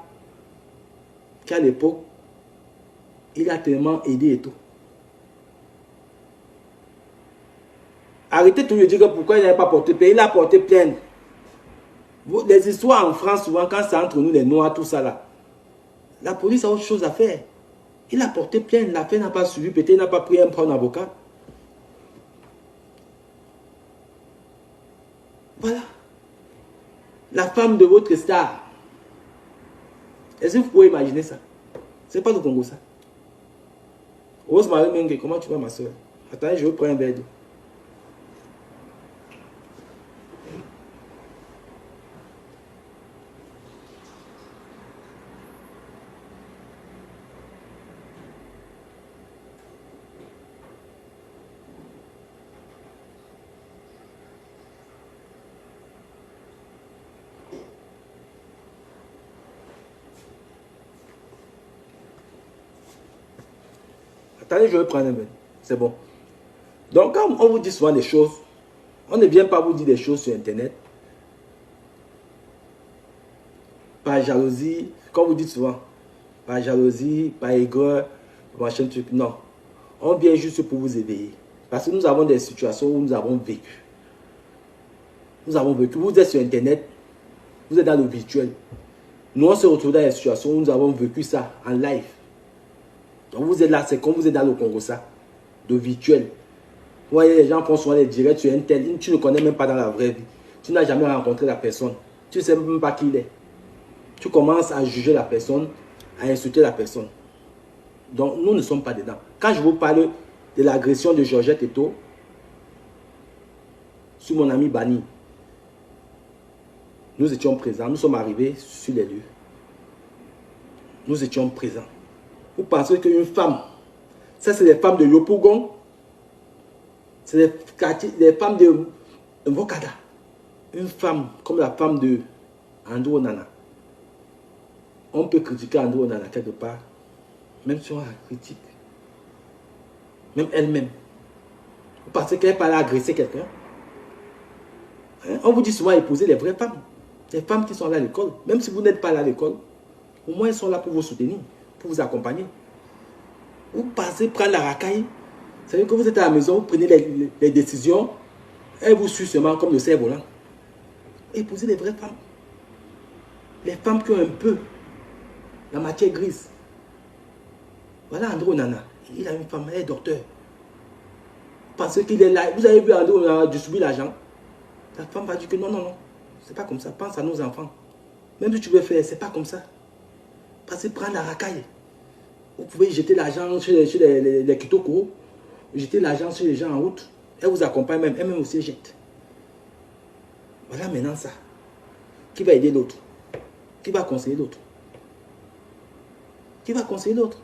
qui à l'époque, il a tellement aidé et tout. Arrêtez de lui dire pourquoi il n'avait pas porté plainte. Il a porté plainte. Les histoires en France, souvent, quand c'est entre nous, les Noirs, tout ça là, la police a autre chose à faire. Il a porté plainte. L'affaire n'a pas suivi. Peut-être il n'a pas pris un prendre avocat. Voilà. La femme de votre star. Est-ce que vous pouvez imaginer ça? C'est pas le Congo ça. Rosemary Menge, comment tu vas ma soeur? Attends, je vais prendre un verre d'eau. Attendez, je vais prendre un verre. C'est bon. Donc, quand on vous dit souvent des choses, on ne vient pas vous dire des choses sur Internet. Par jalousie, comme vous dites souvent, par jalousie, par aigreur, machin truc. Non. On vient juste pour vous éveiller. Parce que nous avons des situations où nous avons vécu. Nous avons vécu. Vous êtes sur Internet. Vous êtes dans le virtuel. Nous, on se retrouve dans les situations où nous avons vécu ça en live. Donc, vous êtes là, c'est comme vous êtes dans le Congo, ça, de virtuel. Vous voyez, les gens font souvent les directs sur un tel. Tu ne connais même pas dans la vraie vie. Tu n'as jamais rencontré la personne. Tu ne sais même pas qui il est. Tu commences à juger la personne, à insulter la personne. Donc, nous ne sommes pas dedans. Quand je vous parle de l'agression de Georgette Eto sur mon ami Bani, nous étions présents. Nous sommes arrivés sur les lieux. Nous étions présents. Vous pensez qu'une femme, ça c'est les femmes de Yopougon, c'est les femmes de Mbokada. Une femme comme la femme de Andrew Onana. On peut critiquer Andrew Onana quelque part, même si on la critique. Même elle-même. Vous pensez qu'elle n'est pas là agresser quelqu'un? Hein? On vous dit souvent épouser les vraies femmes. Les femmes qui sont là à l'école. Même si vous n'êtes pas là à l'école, au moins elles sont là pour vous soutenir, pour vous accompagner. Vous passez prendre la racaille. Ça veut dire que vous êtes à la maison, vous prenez les décisions, elles vous suivent seulement comme le cerf-volant. Épousez les vraies femmes. Les femmes qui ont un peu la matière grise. Voilà Andrew Onana. Il a une femme, elle est docteur. Parce qu'il est là. Vous avez vu Andrew Onana distribuer l'argent. La femme va dire que non, non, non. C'est pas comme ça. Pense à nos enfants. Même si tu veux faire, c'est pas comme ça. Parce que prendre la racaille. Vous pouvez jeter l'argent sur les kitoko. Jeter l'argent sur les gens en route. Elle vous accompagne même. Elle-même aussi jette. Voilà maintenant ça. Qui va aider l'autre? Qui va conseiller l'autre? Qui va conseiller l'autre?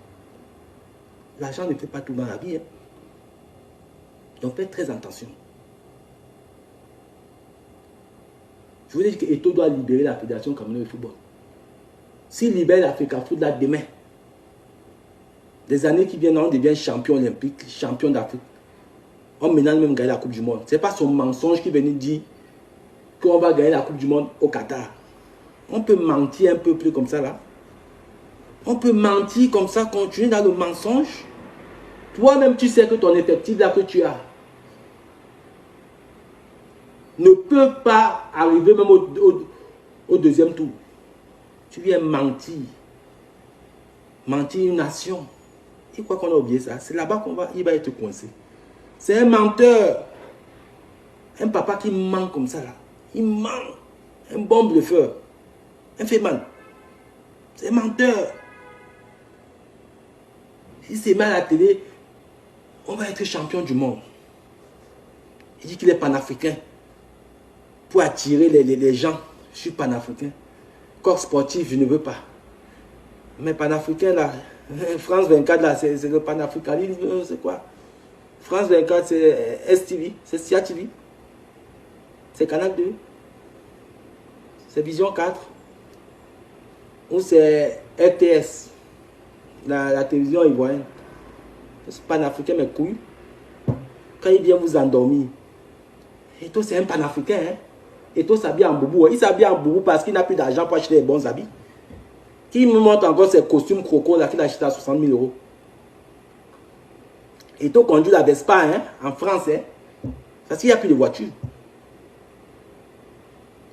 L'argent ne fait pas tout dans la vie. Hein? Donc faites très attention. Je vous ai dit que Eto'o doit libérer la Fédération camerounaise de football. S'il libère l'Africa Foot là demain, des années qui viennent, on devient champion olympique, champion d'Afrique. On menace même gagner la Coupe du Monde. Ce n'est pas son mensonge qui venait dire qu'on va gagner la Coupe du Monde au Qatar. On peut mentir un peu plus comme ça là. On peut mentir comme ça, continuer dans le mensonge. Toi-même, tu sais que ton effectif là que tu as ne peut pas arriver même au deuxième tour. Tu viens mentir. Mentir une nation. Et quoi qu'on a oublié ça, c'est là-bas il va être coincé. C'est un menteur. Un papa qui ment comme ça là. Il ment. Un bon bluffeur. Un fait mal. C'est un menteur. Si c'est mal à la télé, on va être champion du monde. Il dit qu'il est panafricain. Pour attirer les gens. Je suis panafricain. Corps sportif, je ne veux pas. Mais panafricain là, France 24 là, c'est le panafricanisme, c'est quoi? France 24 c'est STV, c'est SIA TV. C'est Canal 2. C'est Vision 4. Ou c'est RTS. La télévision ivoirienne. C'est panafricain mais couilles. Quand il vient vous endormir. Et toi c'est un panafricain hein. Et toi s'habille en boubou. Il s'habille en boubou parce qu'il n'a plus d'argent pour acheter les bons habits. Qui me montre encore ses costumes croco là qu'il a acheté à 60 000 €. Et toi conduit la Vespa hein, en France. Hein, parce qu'il n'y a plus de voiture.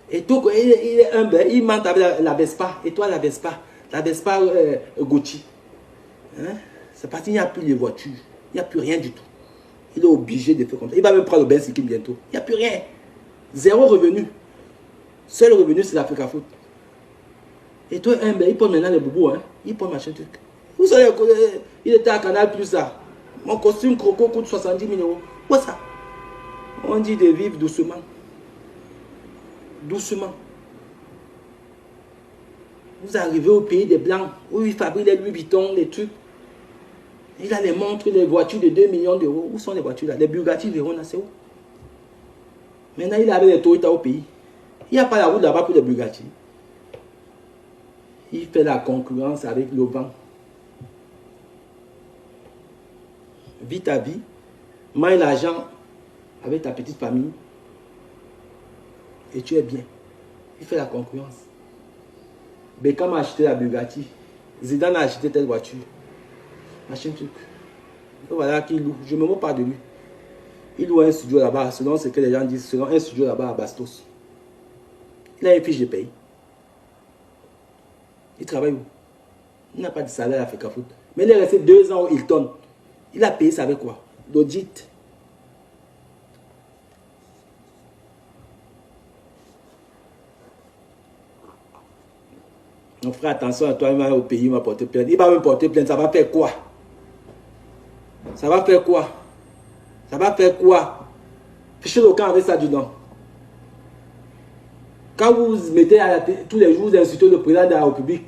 Et toi il est humble. Il ment avec la Vespa. Et toi la Vespa Gauthier. Hein? C'est parce qu'il n'y a plus de voiture. Il n'y a plus rien du tout. Il est obligé de faire comme ça. Il va même prendre le Ben Sikim bientôt. Il n'y a plus rien. Zéro revenu. Seul revenu, c'est l'Africa Foot. Et toi, il prend maintenant les boubous. Hein? Il prend machin truc. Vous savez, il était à Canal Plus ça. Mon costume croco coûte 70 000 €. Quoi ça? On dit de vivre doucement. Doucement. Vous arrivez au pays des Blancs, où ils fabriquent les Louis Vuitton, les trucs. Il a les montres, les voitures de 2 millions d'euros. Où sont les voitures là? Les Bugatti Veyron, c'est où? Maintenant, il avait les Toyota au pays. Il n'y a pas la route là-bas pour les Bugatti. Il fait la concurrence avec le vent. Vis ta vie. Mange l'argent avec ta petite famille. Et tu es bien. Il fait la concurrence. Beckham a acheté la Bugatti. Zidane a acheté telle voiture. Machin truc. Et voilà qu'il loue. Je ne me moque pas de lui. Il loue un studio là-bas, selon ce que les gens disent, selon un studio là-bas à Bastos. Il a une fiche de paye. Il travaille où? Il n'a pas de salaire à Fecafoot. Mais il est resté 2 ans au Hilton. Il a payé ça avec quoi? L'audit. Mon frère, attention à toi, il va au pays, il va porter plainte. Il va me porter plainte, ça va faire quoi? Ça va faire quoi? Ça va faire quoi? Fichez le camp avec ça du nom. Quand vous mettez à la télé, tous les jours, vous insultez le président de la République,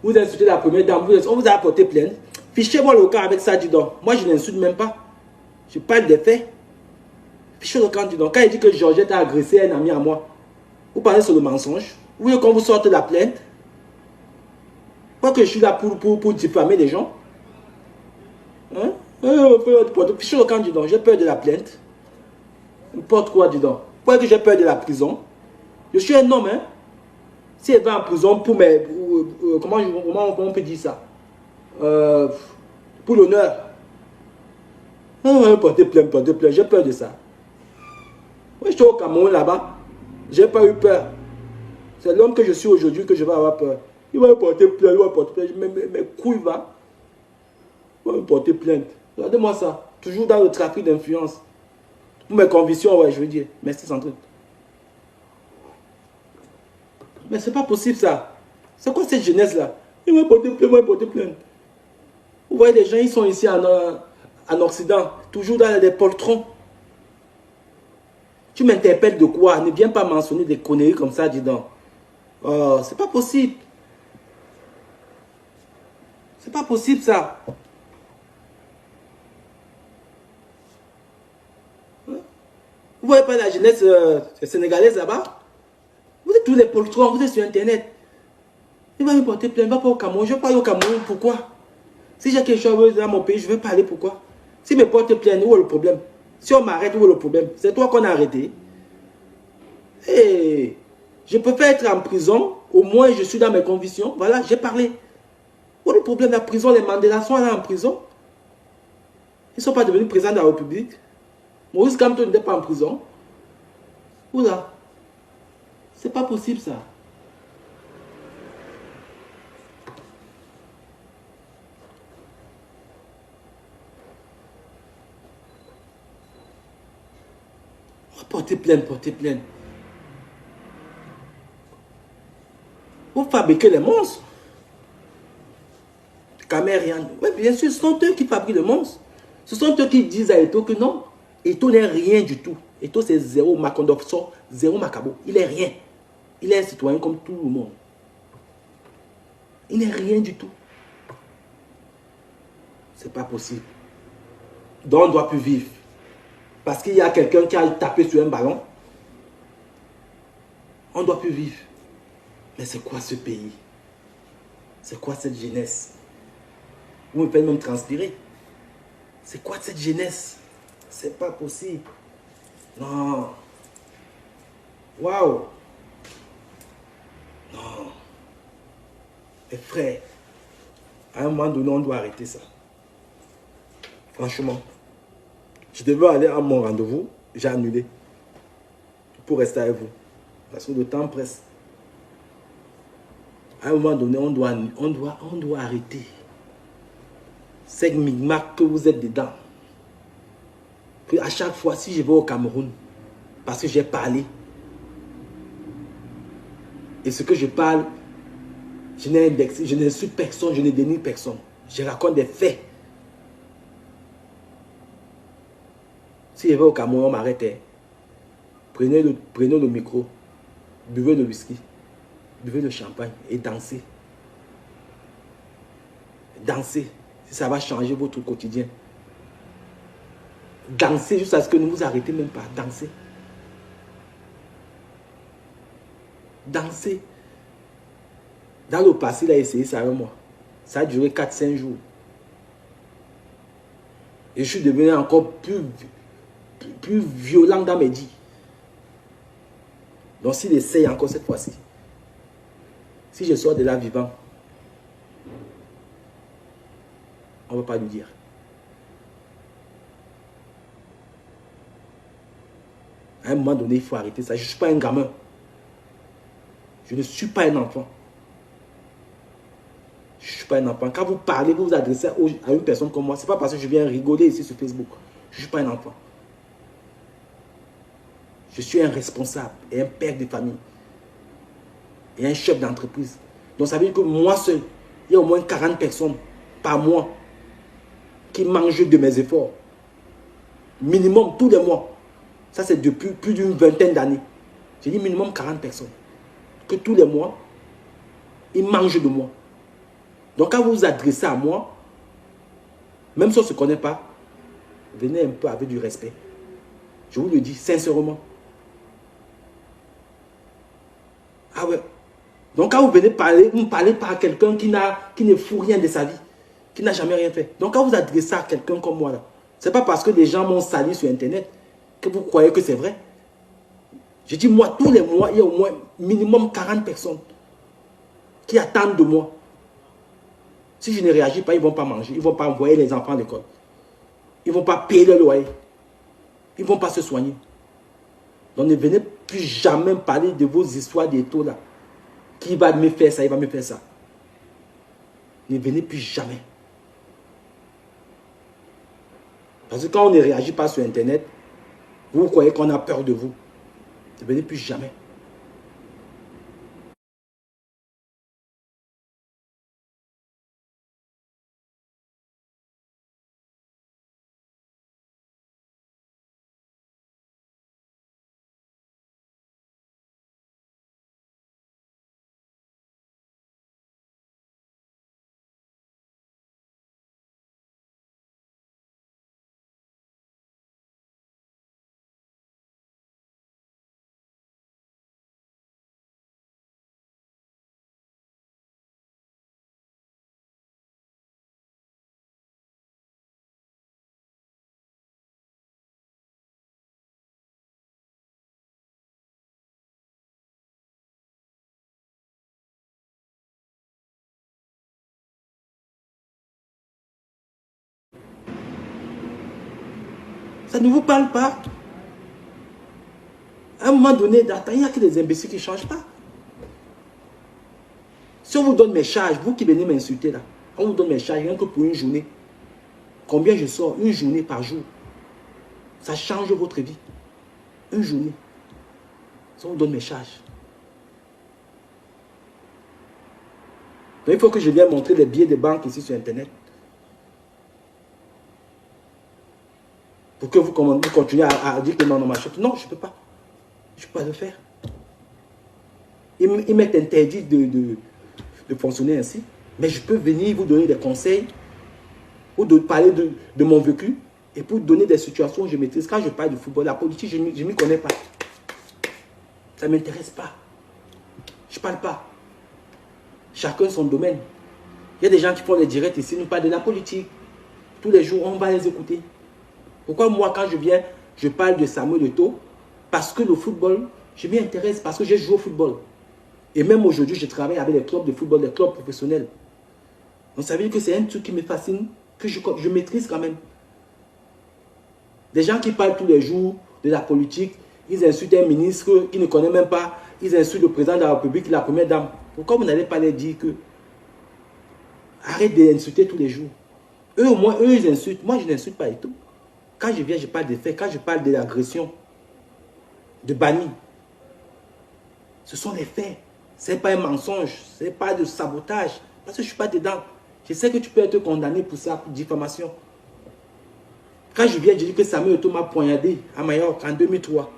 vous insultez la première dame, on vous a porté plainte. Fichez-moi le camp avec ça du nom. Moi, je n'insulte même pas. Je parle des faits. Fichez le camp du nom. Quand il dit que Georgette a agressé un ami à moi, vous parlez sur le mensonge. Vous voulez qu'on vous sorte la plainte? Pas que je suis là pour diffamer les gens. Hein? Fichez le camp du nom. J'ai peur de la plainte. N'importe quoi, dis donc. Pourquoi que j'ai peur de la prison? Je suis un homme, hein. Si elle va en prison pour mes... comment on peut dire ça? Pour l'honneur. Porter plainte. J'ai peur de ça. Moi, je suis au Cameroun là-bas. J'ai pas eu peur. C'est l'homme que je suis aujourd'hui que je vais avoir peur. Il va me porter plainte, il va me porter plainte. Mes couilles va. Il va me porter plainte. Regardez-moi ça. Toujours dans le trafic d'influence. Pour mes convictions, ouais, je veux dire. Merci, Sandrine. Mais c'est pas possible ça. C'est quoi cette jeunesse-là? Il va porter plainte, il va porter plainte. Vous voyez, les gens, ils sont ici en Occident, toujours dans des poltrons. Tu m'interpelles de quoi? Ne viens pas mentionner des conneries comme ça, dis donc. Oh, c'est pas possible. C'est pas possible ça. Vous voyez pas la jeunesse sénégalaise là-bas? Vous êtes tous les poltrons, vous êtes sur Internet. Il va me porter plainte, il va pas au Cameroun. Je vais pas aller au Cameroun, pourquoi? Si j'ai quelque chose dans mon pays, je vais pas aller, pourquoi? Si me porte plainte, où est le problème? Si on m'arrête, où est le problème? C'est toi qu'on a arrêté. Et je peux pas être en prison, au moins je suis dans mes convictions. Voilà, j'ai parlé. Où est le problème? La prison, les Mandela sont là en prison. Ils ne sont pas devenus présidents de la République. Maurice Kamto n'était pas en prison. Oula. C'est pas possible ça. Portez plainte, portez plainte. Vous fabriquez les monstres. Camérian. Oui, bien sûr, ce sont eux qui fabriquent les monstres. Ce sont eux qui disent à Eto'o que non, Eto'o n'est rien du tout. Eto'o c'est zéro Macondopso, zéro Macabo. Il est rien. Il est un citoyen comme tout le monde. Il n'est rien du tout. C'est pas possible. Donc on ne doit plus vivre. Parce qu'il y a quelqu'un qui a tapé sur un ballon. On ne doit plus vivre. Mais c'est quoi ce pays? C'est quoi cette jeunesse? Vous me faites même transpirer. C'est quoi cette jeunesse? C'est pas possible. Non. Waouh. Non. Mes frères, à un moment donné, on doit arrêter ça. Franchement. Je devais aller à mon rendez-vous. J'ai annulé. Pour rester avec vous. Parce que le temps presse. À un moment donné, on doit arrêter. C'est micmac que vous êtes dedans. Puis à chaque fois, si je vais au Cameroun, parce que j'ai parlé, et ce que je parle, je n'insulte personne, je ne dénigre personne. Je raconte des faits. Si je vais au Cameroun, on m'arrête. Prenez le micro, buvez le whisky, buvez le champagne et dansez. Dansez, si ça va changer votre quotidien. Dansez jusqu'à ce que ne vous arrêtez même pas. Dansez. Dansez. Dans le passé, il a essayé ça avec moi. Ça a duré 4-5 jours. Et je suis devenu encore plus violent dans mes dits. Donc s'il essaye encore cette fois-ci, si je sors de là vivant, on ne va pas lui dire. À un moment donné, il faut arrêter ça. Je ne suis pas un gamin. Je ne suis pas un enfant. suis pas un enfant. Quand vous parlez, vous vous adressez à une personne comme moi. Ce n'est pas parce que je viens rigoler ici sur Facebook. Je ne suis pas un enfant. Je suis un responsable et un père de famille. Et un chef d'entreprise. Donc ça veut dire que moi seul, il y a au moins 40 personnes par mois qui mangent de mes efforts. Minimum tous les mois. Ça c'est depuis plus d'une vingtaine d'années. J'ai dit minimum 40 personnes. Que tous les mois, ils mangent de moi. Donc quand vous vous adressez à moi, même si on ne se connaît pas, venez un peu avec du respect. Je vous le dis sincèrement. Ah ouais. Donc quand vous venez parler, vous ne parlez pas à quelqu'un qui ne fout rien de sa vie, qui n'a jamais rien fait. Donc quand vous adressez à quelqu'un comme moi, là, ce n'est pas parce que les gens m'ont sali sur Internet que vous croyez que c'est vrai. Je dis moi, tous les mois, il y a au moins minimum 40 personnes qui attendent de moi. Si je ne réagis pas, ils ne vont pas manger, ils ne vont pas envoyer les enfants à l'école. Ils ne vont pas payer le loyer. Ils ne vont pas se soigner. Donc ne venez plus jamais parler de vos histoires d'étau là. Qui va me faire ça, il va me faire ça. Ne venez plus jamais. Parce que quand on ne réagit pas sur Internet, vous croyez qu'on a peur de vous. Ne venez plus jamais. Ça ne vous parle pas. À un moment donné, il n'y a que des imbéciles qui ne changent pas. Si on vous donne mes charges, vous qui venez m'insulter là, on vous donne mes charges rien que pour une journée. Combien je sors? Une journée par jour. Ça change votre vie. Une journée. Si on vous donne mes charges. Donc il faut que je vienne montrer les billets de banque ici sur Internet. Pour que vous continuez à dire que non, non, m'achète. Non, je ne peux pas. Je ne peux pas le faire. Il m'est interdit de fonctionner ainsi. Mais je peux venir vous donner des conseils ou de parler de mon vécu et pour donner des situations où je maîtrise. Quand je parle du football, la politique, je ne m'y connais pas. Ça ne m'intéresse pas. Je ne parle pas. Chacun son domaine. Il y a des gens qui font des directs ici, nous parlent de la politique. Tous les jours, on va les écouter. Pourquoi moi, quand je viens, je parle de Samuel Eto'o? Parce que le football, je m'y intéresse, parce que j'ai joué au football. Et même aujourd'hui, je travaille avec les clubs de football, les clubs professionnels. Donc ça veut dire que c'est un truc qui me fascine, que je maîtrise quand même. Des gens qui parlent tous les jours de la politique, ils insultent un ministre qui ne connaît même pas, ils insultent le président de la République, la première dame. Pourquoi vous n'allez pas leur dire que arrête d'insulter tous les jours? Eux, au moins, eux, ils insultent. Moi, je n'insulte pas et tout. Quand je viens, je parle des faits. Quand je parle de l'agression, de banni, ce sont les faits. Ce n'est pas un mensonge. Ce n'est pas de sabotage. Parce que je ne suis pas dedans. Je sais que tu peux être condamné pour ça, pour diffamation. Quand je viens, je dis que Samuel Eto'o m'a poignardé à Majorque en 2003.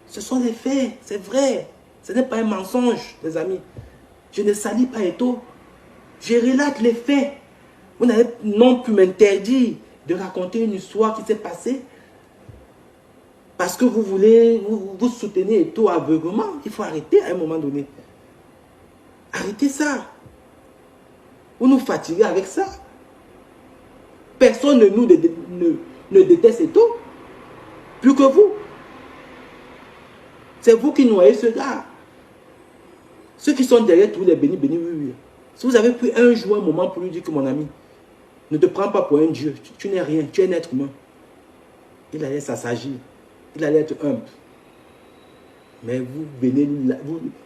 Ce sont les faits. C'est vrai. Ce n'est pas un mensonge, les amis. Je ne salis pas Eto'o. Je relate les faits. Vous n'avez non plus m'interdire de raconter une histoire qui s'est passée parce que vous voulez, vous soutenez Eto'o aveuglement. Il faut arrêter à un moment donné. Arrêtez ça. Vous nous fatiguez avec ça. Personne ne déteste Eto'o plus que vous. C'est vous qui noyez ce gars. Ceux qui sont derrière tous les bénis, oui, oui. Si vous avez pris un jour, un moment pour lui dire que mon ami, ne te prends pas pour un Dieu, tu n'es rien, tu es un être humain. Il allait s'assagir, il allait être humble. Mais vous venez,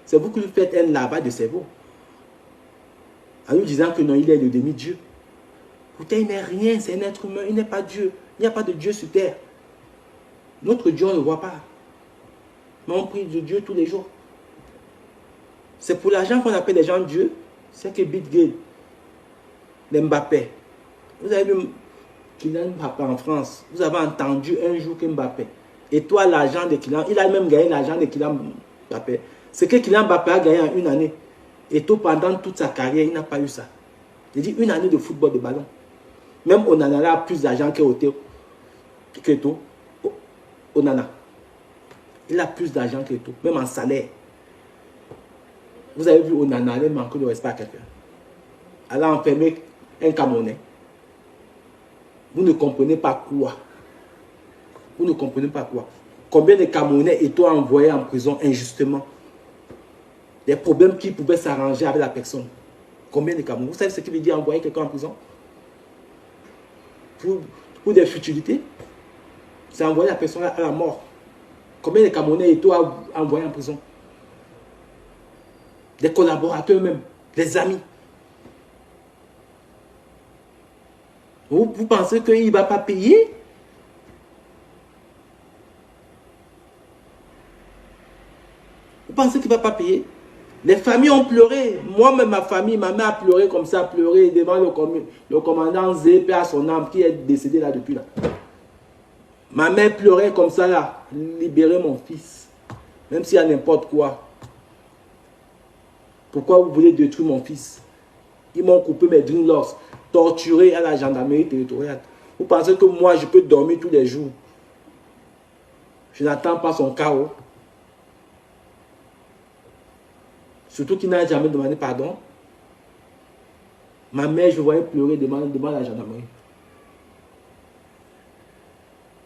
c'est vous qui lui faites un lavage de cerveau. En lui disant que non, il est le demi-dieu. Pourtant, il n'est rien, c'est un être humain, il n'est pas Dieu. Il n'y a pas de Dieu sur terre. Notre Dieu, on ne le voit pas. Mais on prie de Dieu tous les jours. C'est pour l'argent qu'on appelle les gens Dieu. C'est que Bill Gates, Mbappé. Vous avez vu Kylian Mbappé en France. Vous avez entendu un jour que Mbappé. Et toi, l'argent de Kylian, il a même gagné l'argent de Kylian Mbappé. C'est que Kylian Mbappé a gagné en une année. Et tout pendant toute sa carrière, il n'a pas eu ça. Il dit une année de football de ballon. Même Onana a plus d'argent que tout. Onana. Il a plus d'argent que tout, même en salaire. Vous avez vu Onana aller manquer de respect à quelqu'un. Elle a enfermé un Camerounais. Vous ne comprenez pas quoi. Vous ne comprenez pas quoi. Combien de Camerounais Eto'o envoyés en prison injustement. Des problèmes qui pouvaient s'arranger avec la personne. Combien de Camerounais? Vous savez ce qu'il veut dire envoyer quelqu'un en prison? Pour des futilités. C'est envoyer la personne à la mort. Combien de Camerounais Eto'o a envoyé en prison? Des collaborateurs même, des amis. Vous pensez qu'il ne va pas payer? Vous pensez qu'il ne va pas payer? Les familles ont pleuré. Moi-même, ma famille, ma mère a pleuré comme ça, pleuré devant le commandant Zépé à son âme qui est décédé là depuis là. Ma mère pleurait comme ça là. Libérez mon fils. Même s'il y a n'importe quoi. Pourquoi vous voulez détruire mon fils? Ils m'ont coupé mes dreadlocks, torturé à la gendarmerie territoriale. Vous pensez que moi, je peux dormir tous les jours? Je n'attends pas son chaos. Surtout qu'il n'a jamais demandé pardon. Ma mère, je voyais pleurer devant la gendarmerie.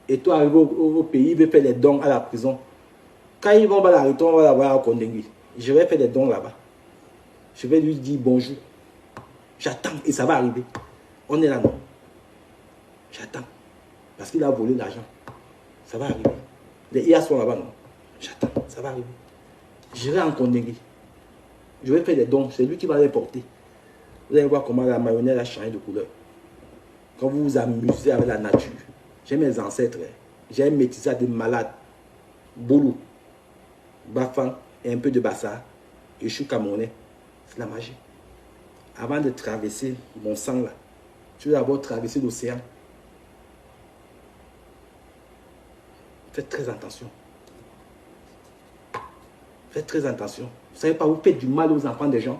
Et toi, arrivé au pays, il veut faire des dons à la prison. Quand ils vont l'arrêter, on va la voir à Kondengui. Je vais faire des dons là-bas. Je vais lui dire bonjour. J'attends et ça va arriver. On est là, non? J'attends. Parce qu'il a volé l'argent. Ça va arriver. Les IA sont là-bas, non? J'attends, ça va arriver. Je vais en Kondengui. Je vais faire des dons. C'est lui qui va les porter. Vous allez voir comment la mayonnaise a changé de couleur. Quand vous vous amusez avec la nature. J'ai mes ancêtres. J'ai un métissage de malades. Boulou, Bafang et un peu de Bassa. Et je suis camerounais. C'est la magie. Avant de traverser mon sang là, tu dois d'abord traverser l'océan. Faites très attention. Faites très attention. Vous ne savez pas, vous faites du mal aux enfants des gens.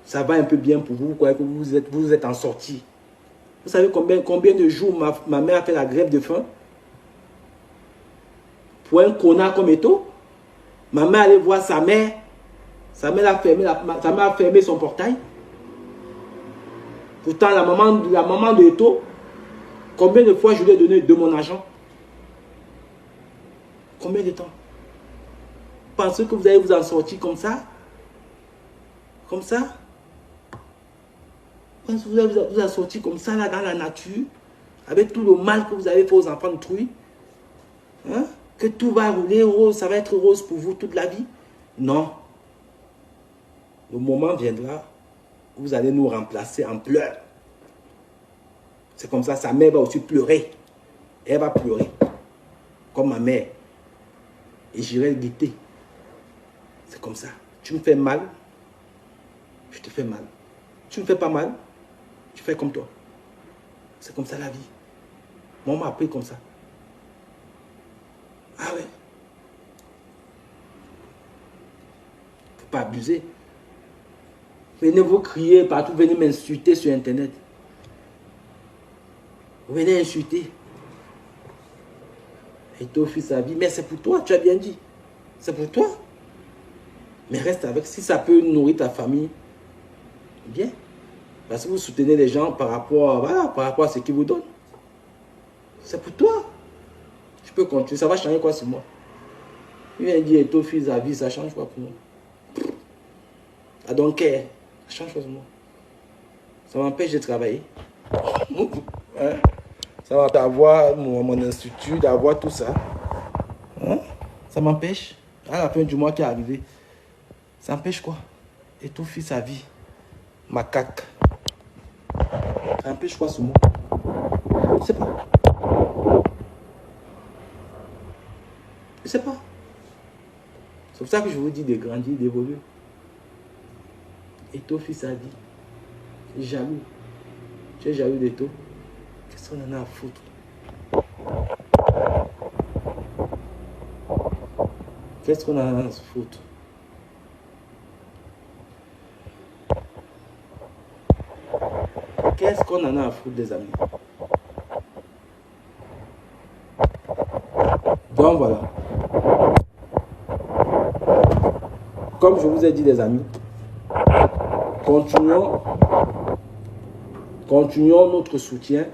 Ça va un peu bien pour vous. Vous croyez que vous êtes en sortie. Vous savez combien de jours ma mère a fait la grève de faim? Pour un connard comme Eto'o. Ma mère allait voir sa mère. Sa mère a fermé son portail. Pourtant, la maman de Eto'o, combien de fois je lui ai donné de mon argent? Combien de temps? Vous pensez que vous allez vous en sortir comme ça? Comme ça? Vous pensez que vous allez vous en sortir comme ça, là, dans la nature? Avec tout le mal que vous avez fait aux enfants de Trouy? Hein? Que tout va rouler rose, ça va être rose pour vous toute la vie? Non. Le moment viendra où vous allez nous remplacer en pleurs. C'est comme ça, sa mère va aussi pleurer. Elle va pleurer. Comme ma mère. Et j'irai guetter. C'est comme ça. Tu me fais mal, je te fais mal. Tu me fais pas mal, tu fais comme toi. C'est comme ça la vie. Moi, on m'a appris comme ça. Ah ouais. Faut pas abuser. Venez vous crier partout, venez m'insulter sur Internet. Vous venez insulter. Et toi, fils sa vie. Mais c'est pour toi, tu as bien dit. C'est pour toi. Mais reste avec. Si ça peut nourrir ta famille, bien. Parce que vous soutenez les gens par rapport à ce qu'ils vous donnent. C'est pour toi. Je peux continuer. Ça va changer quoi sur moi? Il vient dire, toi, fils sa vie, ça change quoi pour moi? I don't care. Ça change quoi sur moi? Ça m'empêche de travailler. Hein? Ça va d'avoir mon institut, d'avoir tout ça. Hein? Ça m'empêche. À la fin du mois qui est arrivé, ça empêche quoi? Et tout fit sa vie. Macaque. Un peu, je crois, ce mot. Je sais pas. Je sais pas. C'est pour ça que je vous dis de grandir, d'évoluer. Eto'o, fils a dit. Jaloux. Tu es jaloux d'Eto'o. Qu'est-ce qu'on en a à foutre? Qu'est-ce qu'on en a à foutre? Qu'est-ce qu'on en a à foutre, les amis? Donc voilà. Comme je vous ai dit, les amis, continuons notre soutien,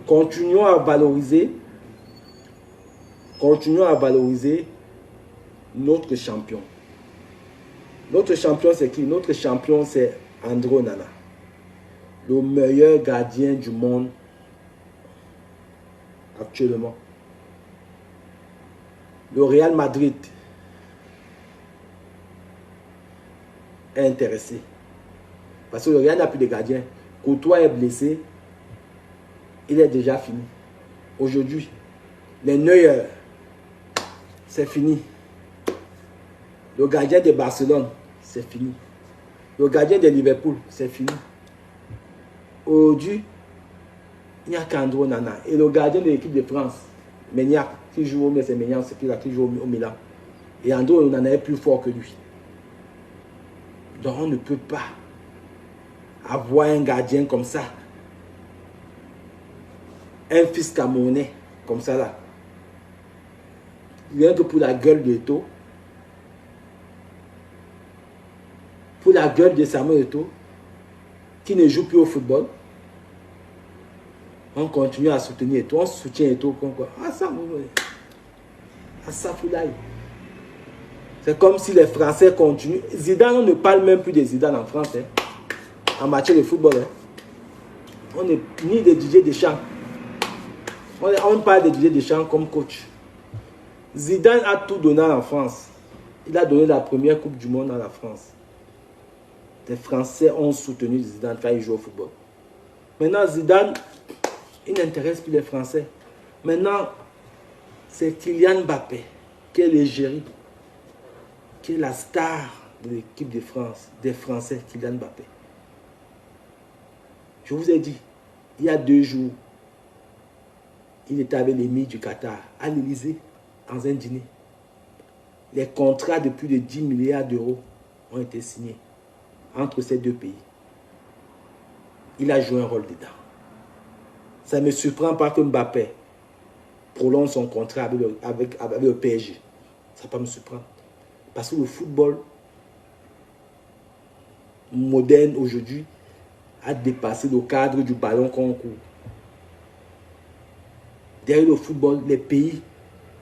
continuons à valoriser notre champion. Notre champion, c'est qui? Notre champion, c'est André Onana, le meilleur gardien du monde actuellement. Le Real Madrid est intéressé. Parce que le Real n'a plus de gardien. Courtois est blessé. Il est déjà fini. Aujourd'hui, les Neuer, c'est fini. Le gardien de Barcelone, c'est fini. Le gardien de Liverpool, c'est fini. Aujourd'hui, il n'y a qu'André Onana. Et le gardien de l'équipe de France, Maignac, qui joue au Milan, c'est Maignac, c'est qui joue au Milan. Et André Onana est plus fort que lui. Donc on ne peut pas avoir un gardien comme ça. Un fils camerounais comme ça là. Rien que pour la gueule de Eto'o. Pour la gueule de Samuel Eto'o, qui ne joue plus au football. On continue à soutenir Eto'o. On soutient Eto'o comme quoi. Ah ça, foulaille. C'est comme si les Français continuent. Zidane, on ne parle même plus de Zidane en France. Hein, en matière de football. Hein. On n'est ni de Didier Deschamps. On parle de Didier Deschamps comme coach. Zidane a tout donné en France. Il a donné la première Coupe du Monde à la France. Les Français ont soutenu Zidane quand il joue au football. Maintenant, Zidane, il n'intéresse plus les Français. Maintenant, c'est Kylian Mbappé qui est l'égérie, qui est la star de l'équipe de France, des Français, Kylian Mbappé. Je vous ai dit, il y a 2 jours, il était avec l'émir du Qatar, à l'Élysée, dans un dîner. Les contrats de plus de 10 milliards d'euros ont été signés entre ces 2 pays. Il a joué un rôle dedans. Ça ne me surprend pas que Mbappé prolonge son contrat avec le PSG. Ça ne va pas me surprendre. Parce que le football moderne aujourd'hui a dépassé le cadre du ballon qu'on court. Derrière le football, les pays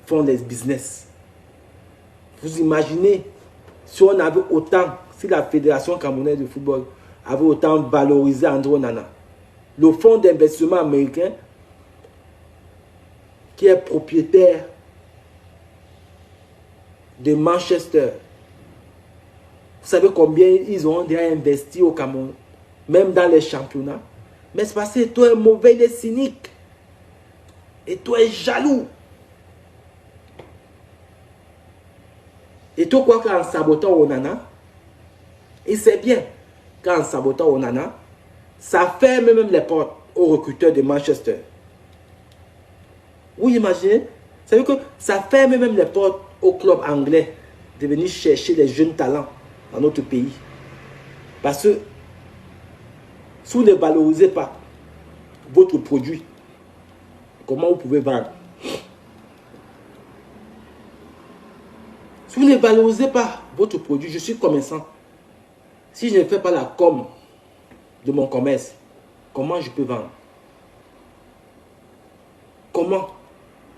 font les business. Vous imaginez si on avait autant, si la Fédération camerounaise de football avait autant valorisé André Onana, le fonds d'investissement américain qui est propriétaire de Manchester. Vous savez combien ils ont déjà investi au Cameroun, même dans les championnats. Mais c'est parce que toi es mauvais, il est cynique. Et toi es jaloux. Et toi quoi qu'en sabotant Onana, il sait bien qu'en sabotant Onana, ça ferme même les portes aux recruteurs de Manchester. Vous imaginez? Ça veut dire que ça ferme même les portes aux clubs anglais de venir chercher les jeunes talents dans notre pays. Parce que si vous ne valorisez pas votre produit, comment vous pouvez vendre? Si vous ne valorisez pas votre produit, je suis commerçant. Si je ne fais pas la com de mon commerce, comment je peux vendre? Comment?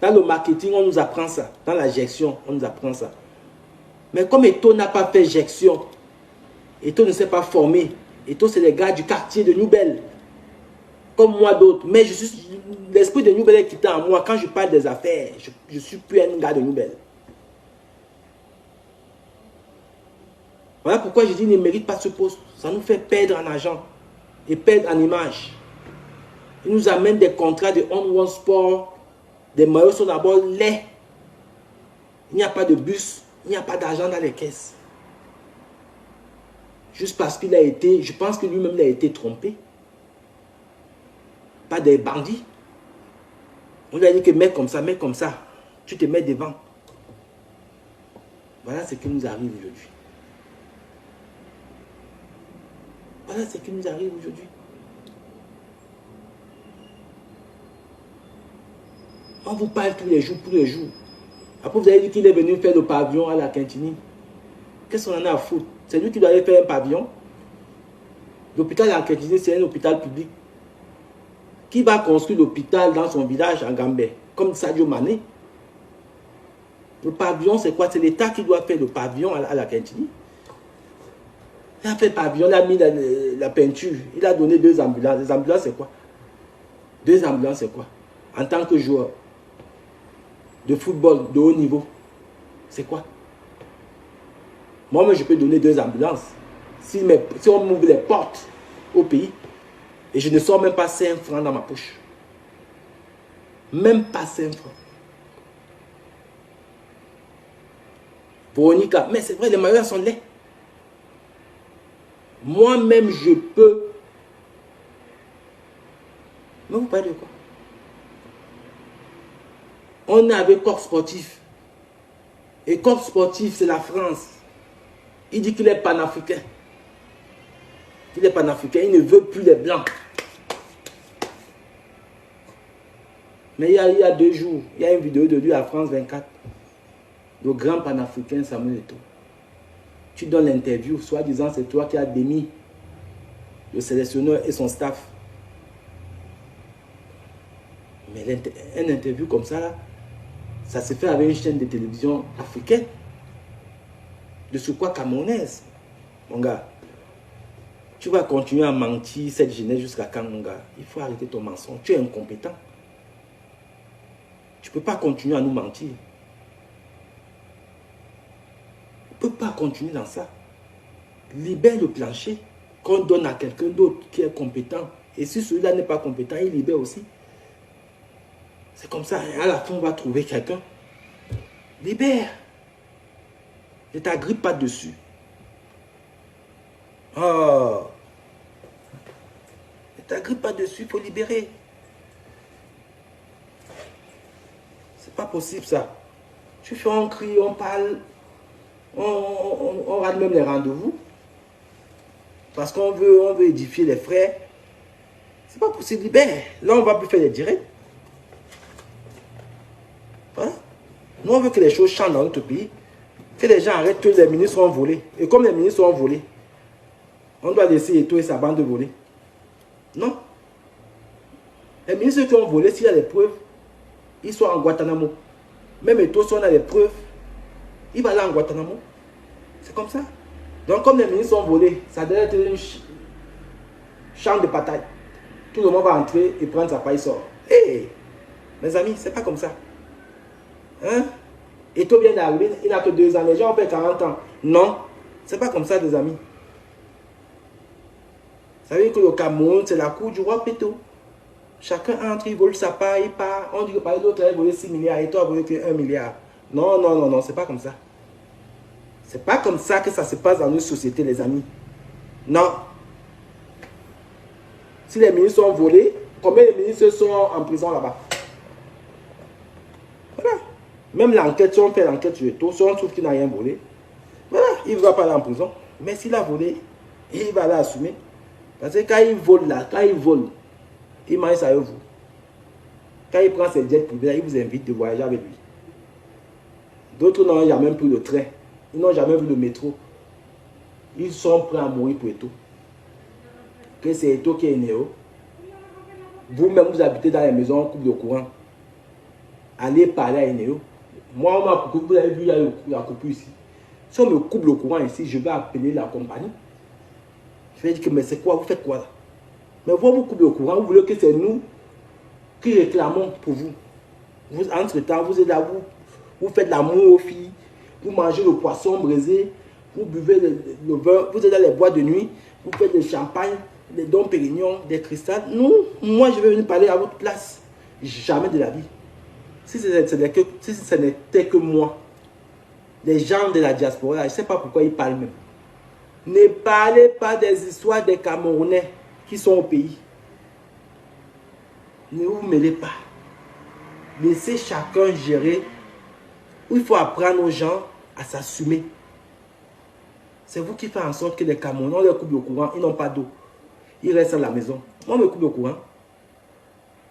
Dans le marketing, on nous apprend ça. Dans la gestion, on nous apprend ça. Mais comme Eto'o n'a pas fait gestion, Eto'o ne s'est pas formé. Eto'o, c'est les gars du quartier de Nouvelle. Comme moi d'autres. Mais l'esprit de Nouvelle est quitté en moi. Quand je parle des affaires, je ne suis plus un gars de Nouvelle. Voilà pourquoi je dis qu'il ne mérite pas ce poste. Ça nous fait perdre en argent et perdre en image. Ils nous amènent des contrats de On One Sport. Des maillots sont d'abord laids. Il n'y a pas de bus. Il n'y a pas d'argent dans les caisses. Juste parce qu'il a été, je pense que lui-même il a été trompé. Pas des bandits. On lui a dit que mets comme ça, tu te mets devant. Voilà ce qui nous arrive aujourd'hui. Voilà ce qui nous arrive aujourd'hui. On vous parle tous les jours. Après, vous avez dit qu'il est venu faire le pavillon à la Quintini. Qu'est-ce qu'on en a à foutre? C'est lui qui doit aller faire un pavillon. L'hôpital à la Quintini, c'est un hôpital public. Qui va construire l'hôpital dans son village en Gambie? Comme Sadio Mané. Le pavillon, c'est quoi? C'est l'État qui doit faire le pavillon à la Quintini. Il a fait le pavillon, il a mis la peinture. Il a donné 2 ambulances. Les ambulances, c'est quoi? 2 ambulances, c'est quoi? En tant que joueur de football de haut niveau, c'est quoi? Moi, je peux donner 2 ambulances. Si on m'ouvre les portes au pays, et je ne sors même pas 5 francs dans ma poche. Même pas 5 francs. Veronica, mais c'est vrai, les maillots sont laids. Moi-même, je peux. Mais vous parlez de quoi? On est avec Corps Sportif. Et Corps Sportif, c'est la France. Il dit qu'il est panafricain. Il est panafricain, il ne veut plus les blancs. Mais il y a 2 jours, il y a une vidéo de lui à France 24. Le grand panafricain Samuel Eto'o. Tu donnes l'interview, soi-disant c'est toi qui as démis le sélectionneur et son staff. Mais une interview comme ça, là, ça se fait avec une chaîne de télévision africaine. De ce quoi camerounaise. Mon gars, tu vas continuer à mentir cette jeunesse jusqu'à quand, mon gars? Il faut arrêter ton mensonge. Tu es incompétent. Tu ne peux pas continuer à nous mentir. Tu ne peux pas continuer dans ça. Libère le plancher qu'on donne à quelqu'un d'autre qui est compétent. Et si celui-là n'est pas compétent, il libère aussi. C'est comme ça. À la fin, on va trouver quelqu'un. Libère. Ne t'agrippe pas dessus. Oh. Ne t'agrippe pas dessus, il faut libérer. C'est pas possible ça. Tu fais un cri, on parle, on rate même les rendez-vous. Parce qu'on veut édifier les frères. C'est pas possible, libère. Là, on va plus faire les directs. Hein? Nous, on veut que les choses changent dans notre pays. Que les gens arrêtent que les ministres sont volés. Et comme les ministres sont volés, on doit laisser Eto'o et sa bande de voler. Non. Les ministres qui ont volé, s'il y a des preuves, ils sont en Guantanamo. Même Eto'o, si on a des preuves, il va aller en Guantanamo. C'est comme ça. Donc, comme les ministres sont volés, ça doit être une champ de bataille. Tout le monde va entrer et prendre sa paille, sort. Hé, mes amis, c'est pas comme ça. Hein? Eto'o vient d'arriver, il n'a que 2 ans. Les gens ont fait 40 ans. Non, c'est pas comme ça, les amis. Vous savez que le Cameroun, c'est la cour du roi Eto'o. Chacun entre, il vole sa part, il part. On dit que par l'autre, il a volé 6 milliards, Eto'o a volé que 1 milliard. Non, non, non, non, c'est pas comme ça. C'est pas comme ça que ça se passe dans une société, les amis. Non. Si les ministres sont volés, combien de ministres sont en prison là-bas? Voilà. Même l'enquête, si on fait l'enquête sur Eto'o, si on trouve qu'il n'a rien volé, voilà, il ne va pas aller en prison. Mais s'il a volé, il va aller assumer. Parce que quand il vole là, il mange ça avec vous. Quand il prend ses jets privés, il vous invite de voyager avec lui. D'autres n'ont jamais pris le train. Ils n'ont jamais vu le métro. Ils sont prêts à mourir pour Eto'o. Que c'est Eto'o qui est Néo. Vous-même, vous habitez dans les maisons en coupe de courant. Allez parler à Néo. Moi, on m'a coupé, vous avez vu, il y a la coupure ici. Si on me coupe le courant ici, je vais appeler la compagnie. Je vais dire que, mais c'est quoi, vous faites quoi là? Mais vous coupez le courant, vous voulez que c'est nous qui réclamons pour vous. Entre-temps, vous êtes là, vous faites l'amour aux filles, vous mangez le poisson braisé, vous buvez le vin, vous êtes dans les boîtes de nuit, vous faites des champagnes, des Dom Pérignon, des cristals. Non, moi je vais venir parler à votre place. Jamais de la vie. Si ce n'était que moi, les gens de la diaspora, je ne sais pas pourquoi ils parlent même. Ne parlez pas des histoires des Camerounais qui sont au pays. Ne vous mêlez pas. Laissez chacun gérer. Il faut apprendre aux gens à s'assumer. C'est vous qui faites en sorte que les Camerounais, on leur coupe le courant, ils n'ont pas d'eau. Ils restent à la maison. Moi, on me coupe le courant.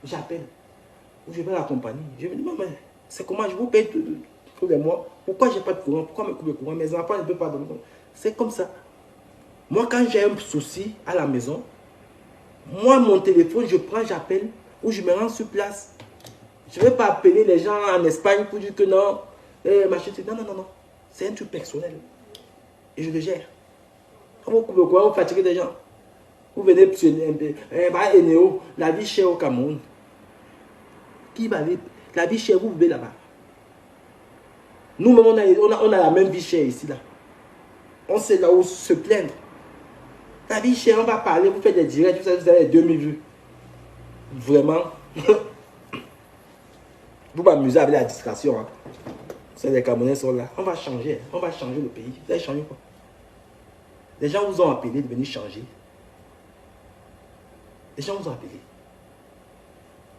J'appelle. Je vais l'accompagner. Je me dis, mais c'est comment je vous paye tous les mois. Pourquoi je n'ai pas de courant? Pourquoi on me coupe le courant? Mes enfants ne peuvent pas dormir. C'est comme ça. Moi, quand j'ai un souci à la maison, moi, mon téléphone, je prends, j'appelle, ou je me rends sur place. Je ne vais pas appeler les gens en Espagne pour dire que non, machin, non, non, non, non. C'est un truc personnel. Et je le gère. Quand vous coupez le courant, vous fatiguez des gens. Vous venez, la vie chère au Cameroun. Qui va aller? La vie chère, vous vivez là-bas. Nous-mêmes, on a la même vie chère ici, là. On sait là où se plaindre. La vie chère, on va parler, vous faites des directs, vous avez 2000 vues. Vraiment. Vous m'amusez avec la distraction. Hein. Les Camerounais sont là. On va changer le pays. Vous allez changer quoi? Les gens vous ont appelé de venir changer. Les gens vous ont appelé.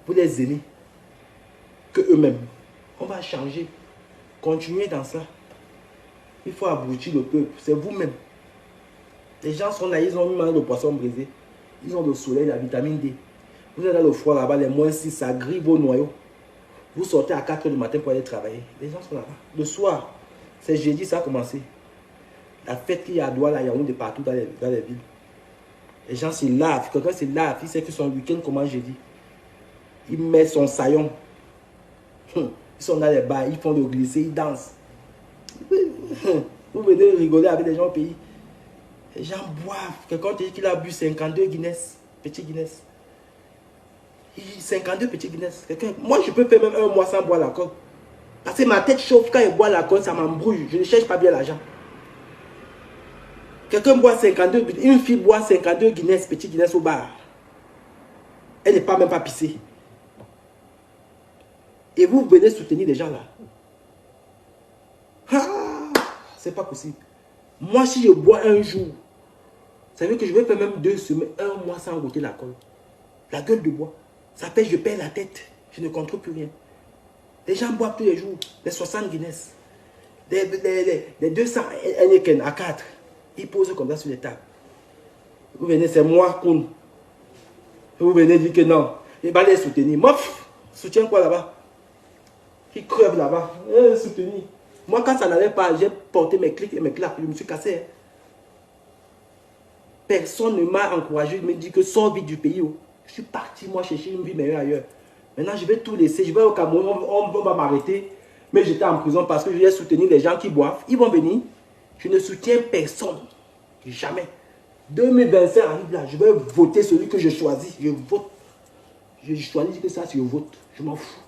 Vous les aimez que eux-mêmes. On va changer. Continuez dans ça. Il faut abrutir le peuple. C'est vous-même. Les gens sont là, ils ont mis le poisson brisé. Ils ont le soleil, la vitamine D. Vous êtes dans le froid là-bas, les moins 6, ça grille vos noyaux. Vous sortez à 4 h du matin pour aller travailler. Les gens sont là-bas. Le soir, c'est jeudi, ça a commencé. La fête qu'il y a à Douala, il y a de partout dans les villes. Les gens s'y lavent. Quelqu'un s'y lave, il sait que son week-end commence jeudi. Il met son saillon. Ils sont dans les bars, ils font le glisser, ils dansent. Vous venez rigoler avec les gens au pays. Les gens boivent. Quelqu'un te dit qu'il a bu 52 Guinness, petits Guinness. 52 petits Guinness. Moi, je peux faire même un mois sans boire l'alcool. Parce que ma tête chauffe quand je bois l'alcool, ça m'embrouille. Je ne cherche pas bien l'argent. Quelqu'un boit 52, une fille boit 52 Guinness, petits Guinness au bar. Elle n'est pas même pas pissée. Et vous venez soutenir les gens là. Ah, c'est pas possible. Moi, si je bois un jour, ça veut dire que je vais faire même 2 semaines, un mois sans goûter l'alcool. La gueule de bois. Ça fait que je perds la tête. Je ne contrôle plus rien. Les gens boivent tous les jours. Les 60 Guinness. Les 200 Heineken à 4. Ils posent comme ça sur les tables. Vous venez, c'est moi, Koun. Vous venez dire que non. Et bien les soutenir. Moi, soutiens quoi là-bas? Qui crève là-bas. Soutenir. Moi, quand ça n'allait pas, j'ai porté mes clics et mes claques. Je me suis cassé. Hein. Personne ne m'a encouragé. Il me dit que sors vite du pays. Oh. Je suis parti, moi, chercher une vie meilleure ailleurs. Maintenant, je vais tout laisser. Je vais au Cameroun. On va m'arrêter. Mais j'étais en prison parce que je vais soutenir les gens qui boivent. Ils vont venir. Je ne soutiens personne. Jamais. 2025 arrive là. Je vais voter celui que je choisis. Je vote. Je choisis que ça, je vote. Je m'en fous.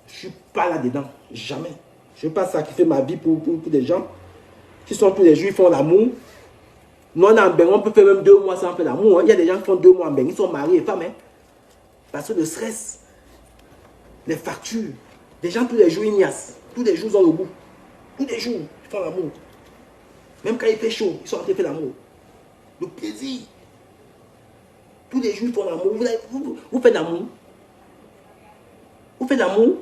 Je ne suis pas là-dedans. Jamais. Je ne vais pas sacrifier ma vie pour des gens qui sont tous les jours, ils font l'amour. Nous, en Beng, on peut faire même 2 mois sans faire l'amour. Hein. Il y a des gens qui font 2 mois en Beng. Ils sont mariés et femmes. Hein. Parce que le stress, les factures, les gens tous les jours, ils niassent. Tous les jours, ils ont le goût. Tous les jours, ils font l'amour. Même quand il fait chaud, ils sont en train de faire l'amour. Le plaisir. Tous les jours, ils font l'amour. Vous faites l'amour. Vous faites l'amour.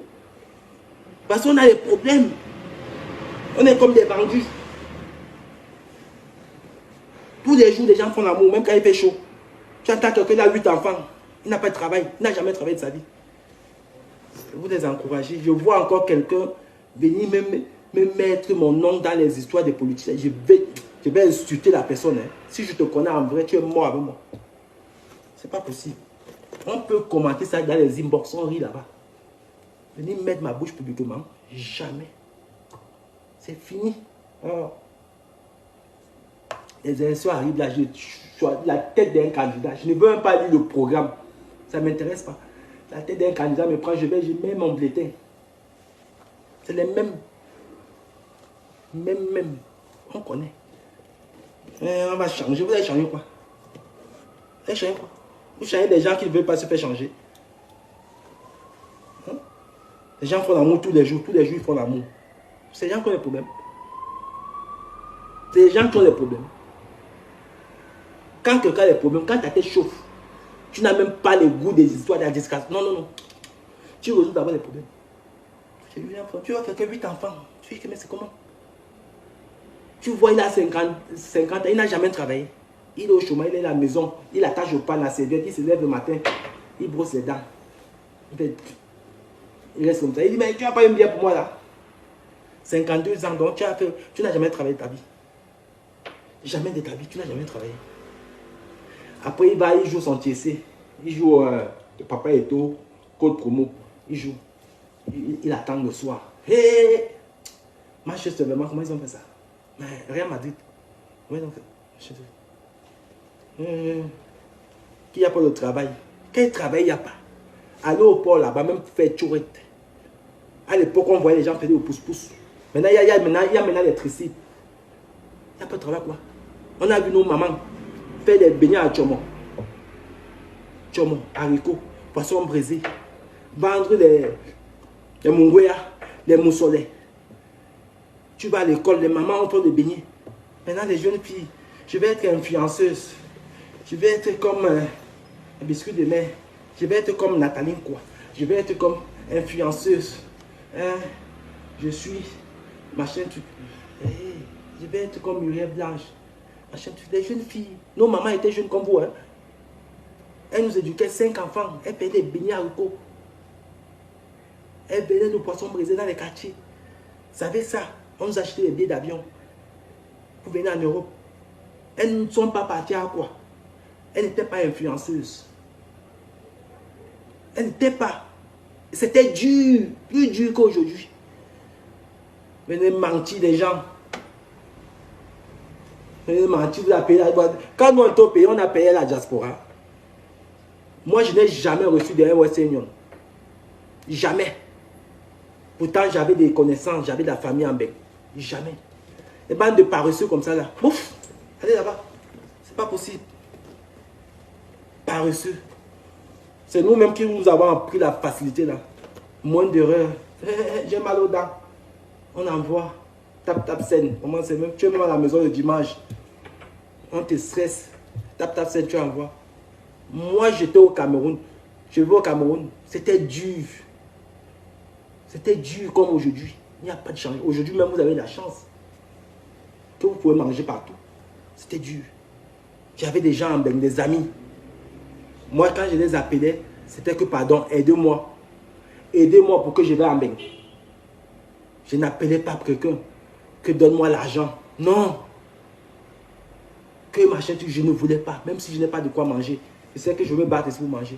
Parce qu'on a des problèmes. On est comme des vendus. Tous les jours, les gens font l'amour, même quand il fait chaud. Tu entends quelqu'un qui a 8 enfants. Il n'a pas de travail. Il n'a jamais travaillé de sa vie. Vous les encouragez. Je vois encore quelqu'un venir me mettre mon nom dans les histoires des politiciens. Je vais insulter la personne. Hein. Si je te connais en vrai, tu es mort avec moi. C'est pas possible. On peut commenter ça dans les inbox. On rit là-bas. Venir mettre ma bouche publiquement. Jamais. C'est fini. Oh. Les élections arrivent là, je suis la tête d'un candidat. Je ne veux même pas lire le programme. Ça ne m'intéresse pas. La tête d'un candidat me prend, je mets mon bulletin. C'est les mêmes. Même. On connaît. On va changer. Vous allez changer quoi? Vous allez changer quoi? Vous changez des gens qui ne veulent pas se faire changer. Hein? Les gens font l'amour tous les jours. Tous les jours, ils font l'amour. C'est les gens qui ont des problèmes. C'est les gens qui ont des problèmes. Quand quelqu'un a des problèmes, quand ta tête chauffe, tu n'as même pas le goût des histoires de la discrétion. Non, non, non. Tu résous d'abord les problèmes. Tu vois quelqu'un 8 enfants. Tu dis, mais c'est comment? Tu vois, il a 50 ans, il n'a jamais travaillé. Il est au chômage, il est à la maison, il attache au pain, la serviette, il se lève le matin, il brosse les dents. Il reste comme ça. Il dit, mais tu n'as pas une bière pour moi là? 52 ans, donc tu n'as jamais travaillé de ta vie. Jamais de ta vie, tu n'as jamais travaillé. Après, il joue son TC. Il joue Papa Eto, Code Promo. Il joue. Il attend le soir. Hé! Manchester, vraiment, comment ils ont fait ça? Mais Real Madrid. Comment ils ont fait? Qui n'a pas de travail? Quel travail il n'y a pas? Aller au port là-bas, même faire tourette. À l'époque, on voyait les gens faire au pouce-pouce. Maintenant, il y a maintenant les tricycles. Il n'y a pas de travail quoi. On a vu nos mamans faire des beignets à Tchomo. Tchomo, haricots, poissons brisés. Vendre les mungouya, les moussolets. Tu vas à l'école, les mamans ont fait des beignets. Maintenant, les jeunes filles, je vais être influenceuse. Je vais être comme un biscuit de mer. Je vais être comme Nathalie quoi. Je vais être comme influenceuse. Je suis machin truc. Je vais être comme Muriel Blanche. Machin truc. Les jeunes filles. Nos mamans étaient jeunes comme vous. Hein. Elles nous éduquaient 5 enfants. Elles payaient des beignets haricots. Elles venaient nos poissons brisés dans les quartiers. Vous savez ça? On nous achetait des billets d'avion pour venir en Europe. Elles ne sont pas parties à quoi? Elles n'étaient pas influenceuses. Elles n'étaient pas. C'était dur, plus dur qu'aujourd'hui. Venez mentir les gens. Venez mentir, vous avez payé la... Quand nous sommes payés, on a payé la diaspora. Moi, je n'ai jamais reçu de Western Union. Jamais. Pourtant, j'avais des connaissances, j'avais de la famille en bec. Jamais. Les bandes de paresseux comme ça là. Ouf, allez là-bas. C'est pas possible. Paresseux. C'est nous-mêmes qui nous avons pris la facilité là. Moins d'erreurs. J'ai mal aux dents. On envoie. Tap scène. Tu es même à la maison le dimanche. On te stresse. Tap scène, tu envoies. Moi, j'étais au Cameroun. Je vais au Cameroun. C'était dur. C'était dur comme aujourd'hui. Il n'y a pas de changement. Aujourd'hui même, vous avez la chance que vous pouvez manger partout. C'était dur. J'avais des gens en Beng, des amis. Moi, quand je les appelais, c'était que, pardon, aidez-moi. Aidez-moi pour que je vais en Beng. Je n'appelais pas quelqu'un que donne-moi l'argent. Non. Que machin, je ne voulais pas. Même si je n'ai pas de quoi manger. Je sais que je veux battre pour manger.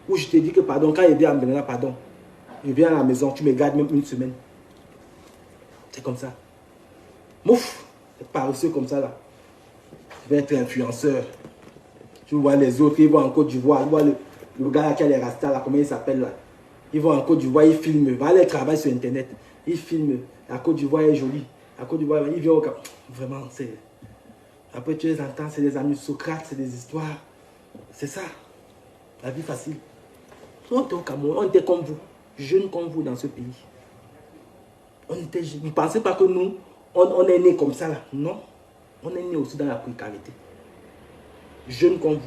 Ou je te dis que, pardon, quand je viens en Beng, là, pardon. Je viens à la maison, tu me gardes même une semaine. C'est comme ça. Mouf, c'est paresseux comme ça là. Je vais être influenceur. Tu vois les autres, ils vont en Côte d'Ivoire. Tu vois le gars qui a les rastas là, comment il s'appelle là. Ils vont en Côte d'Ivoire, ils filment. Va aller travailler sur internet. Ils filment. La Côte d'Ivoire est jolie. La Côte d'Ivoire, ils viennent au Cap. Vraiment, c'est. Après, tu les entends, c'est des amis de Socrate, c'est des histoires. C'est ça. La vie facile. On était au Cameroun, on était comme vous. Jeunes comme vous dans ce pays. On était, vous ne pensez pas que nous, on est nés comme ça là? Non. On est nés aussi dans la précarité. Jeunes comme vous.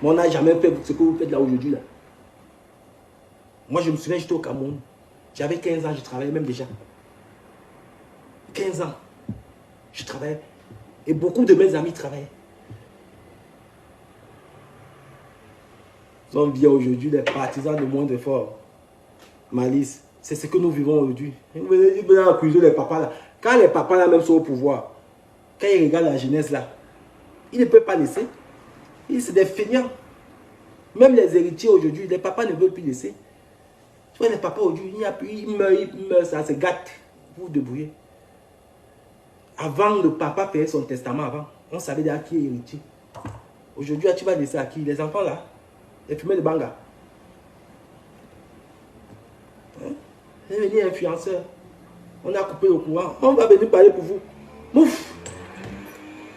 Mais on n'a jamais fait ce que vous faites là aujourd'hui là. Moi je me souviens, j'étais au Cameroun. J'avais 15 ans, je travaillais même déjà. 15 ans. Je travaillais. Et beaucoup de mes amis travaillaient. On vit aujourd'hui les partisans de moins d'efforts. Malice, c'est ce que nous vivons aujourd'hui. Ils veulent accuser les papas là. Quand les papas là même sont au pouvoir, quand ils regardent la jeunesse là, ils ne peuvent pas laisser. C'est des feignants. Même les héritiers aujourd'hui, les papas ne veulent plus laisser. Tu vois les papas aujourd'hui, ils meurent, ça se gâte. Vous vous débrouillez. Avant, le papa payait son testament avant. On savait déjà qui est héritier. Aujourd'hui, tu vas laisser à qui? Les enfants là, les fumeurs de banga. Vous allez venir influenceur. On a coupé le courant. On va venir parler pour vous. Mouf.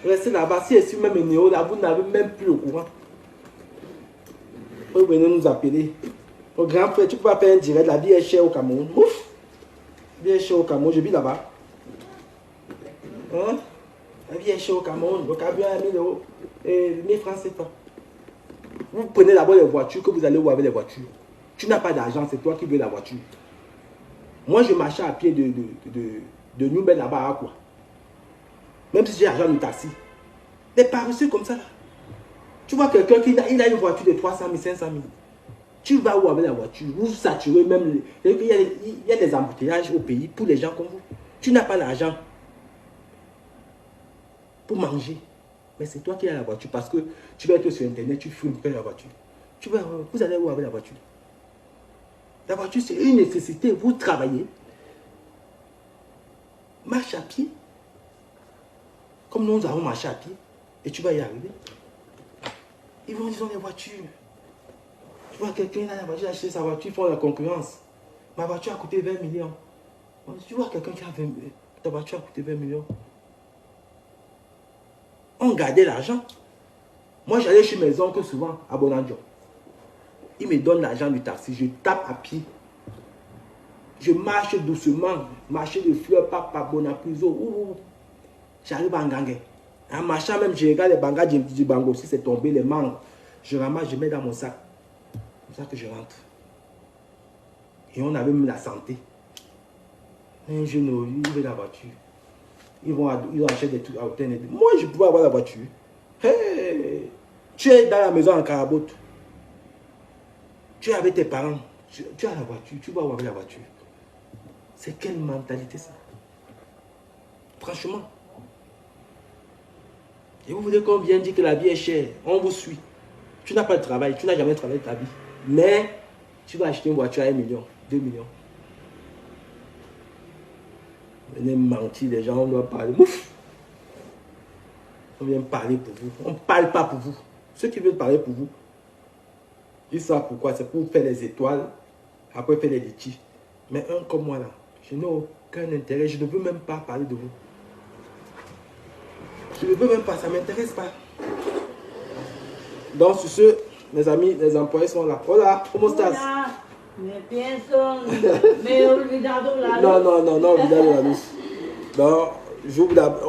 Restez là-bas. Si je suis même Néo, là, vous n'avez même plus le courant. Vous venez nous appeler. Au grand frère, tu peux pas faire un direct. La vie est chère au Cameroun. Ouf! La vie est chère au Cameroun. Je vis là-bas. Hein? La vie est chère au Cameroun. Le carburant est 1000 euros. Et 1000 francs, c'est pas. Vous prenez d'abord les voitures que vous allez voir avec les voitures. Tu n'as pas d'argent, c'est toi qui veux la voiture. Moi, je marchais à pied de Newbel là-bas à quoi. Même si j'ai l'argent du taxi. Des paresseux comme ça là. Tu vois quelqu'un qui a une voiture de 300 000, 500 000. Tu vas où avec la voiture? Vous saturez même. Il y a des embouteillages au pays pour les gens comme vous. Tu n'as pas l'argent pour manger. Mais c'est toi qui as la voiture parce que tu vas être sur Internet, tu filmes la voiture. Vous allez où avec la voiture? La voiture, c'est une nécessité. Vous travaillez. Marche à pied. Comme nous avons marché à pied. Et tu vas y arriver. Ils vont dire les voitures. Tu vois quelqu'un dans la voiture, acheter sa voiture, ils font la concurrence. Ma voiture a coûté 20 millions. Tu vois quelqu'un qui a 20 millions. Ta voiture a coûté 20 millions. On gardait l'argent. Moi, j'allais chez mes oncles souvent à Bonanjo. Ils me donnent l'argent du taxi. Je tape à pied. Je marche doucement. Marcher de fleurs par Bonapuzo. J'arrive à Ngangé. En marchant même, je regarde les bangas du bango. Si c'est tombé, les mangues. Je ramasse, je mets dans mon sac. C'est comme ça que je rentre. Et on avait même la santé. Un jeune, il veut la voiture. Ils vont acheter des trucs à hôtel. Moi, je pouvais avoir la voiture. Hey, tu es dans la maison en carabote. Tu es avec tes parents. Tu as la voiture. Tu vas avoir la voiture. C'est quelle mentalité ça? Franchement. Et vous voulez qu'on vienne dire que la vie est chère. On vous suit. Tu n'as pas de travail. Tu n'as jamais travaillé ta vie. Mais tu vas acheter une voiture à 1 million, 2 millions. Venez mentir, les gens, on doit parler. Ouf! On vient parler pour vous. On ne parle pas pour vous. Ceux qui veulent parler pour vous, ils savent pourquoi. C'est pour faire les étoiles, après faire les litiges. Mais un comme moi là, je n'ai aucun intérêt. Je ne veux même pas parler de vous. Je ne veux même pas, ça ne m'intéresse pas. Donc, sur ce, mes amis, les employés sont là. Hola, ¿cómo estás? Me pienso, me he olvidado la luz. Non, olvidado la luz. Donc,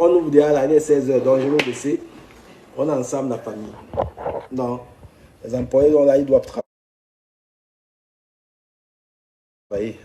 on ouvre déjà l'année 16h, donc je vais laisser. On est ensemble, la famille. Donc, les employés, là, ils doivent travailler.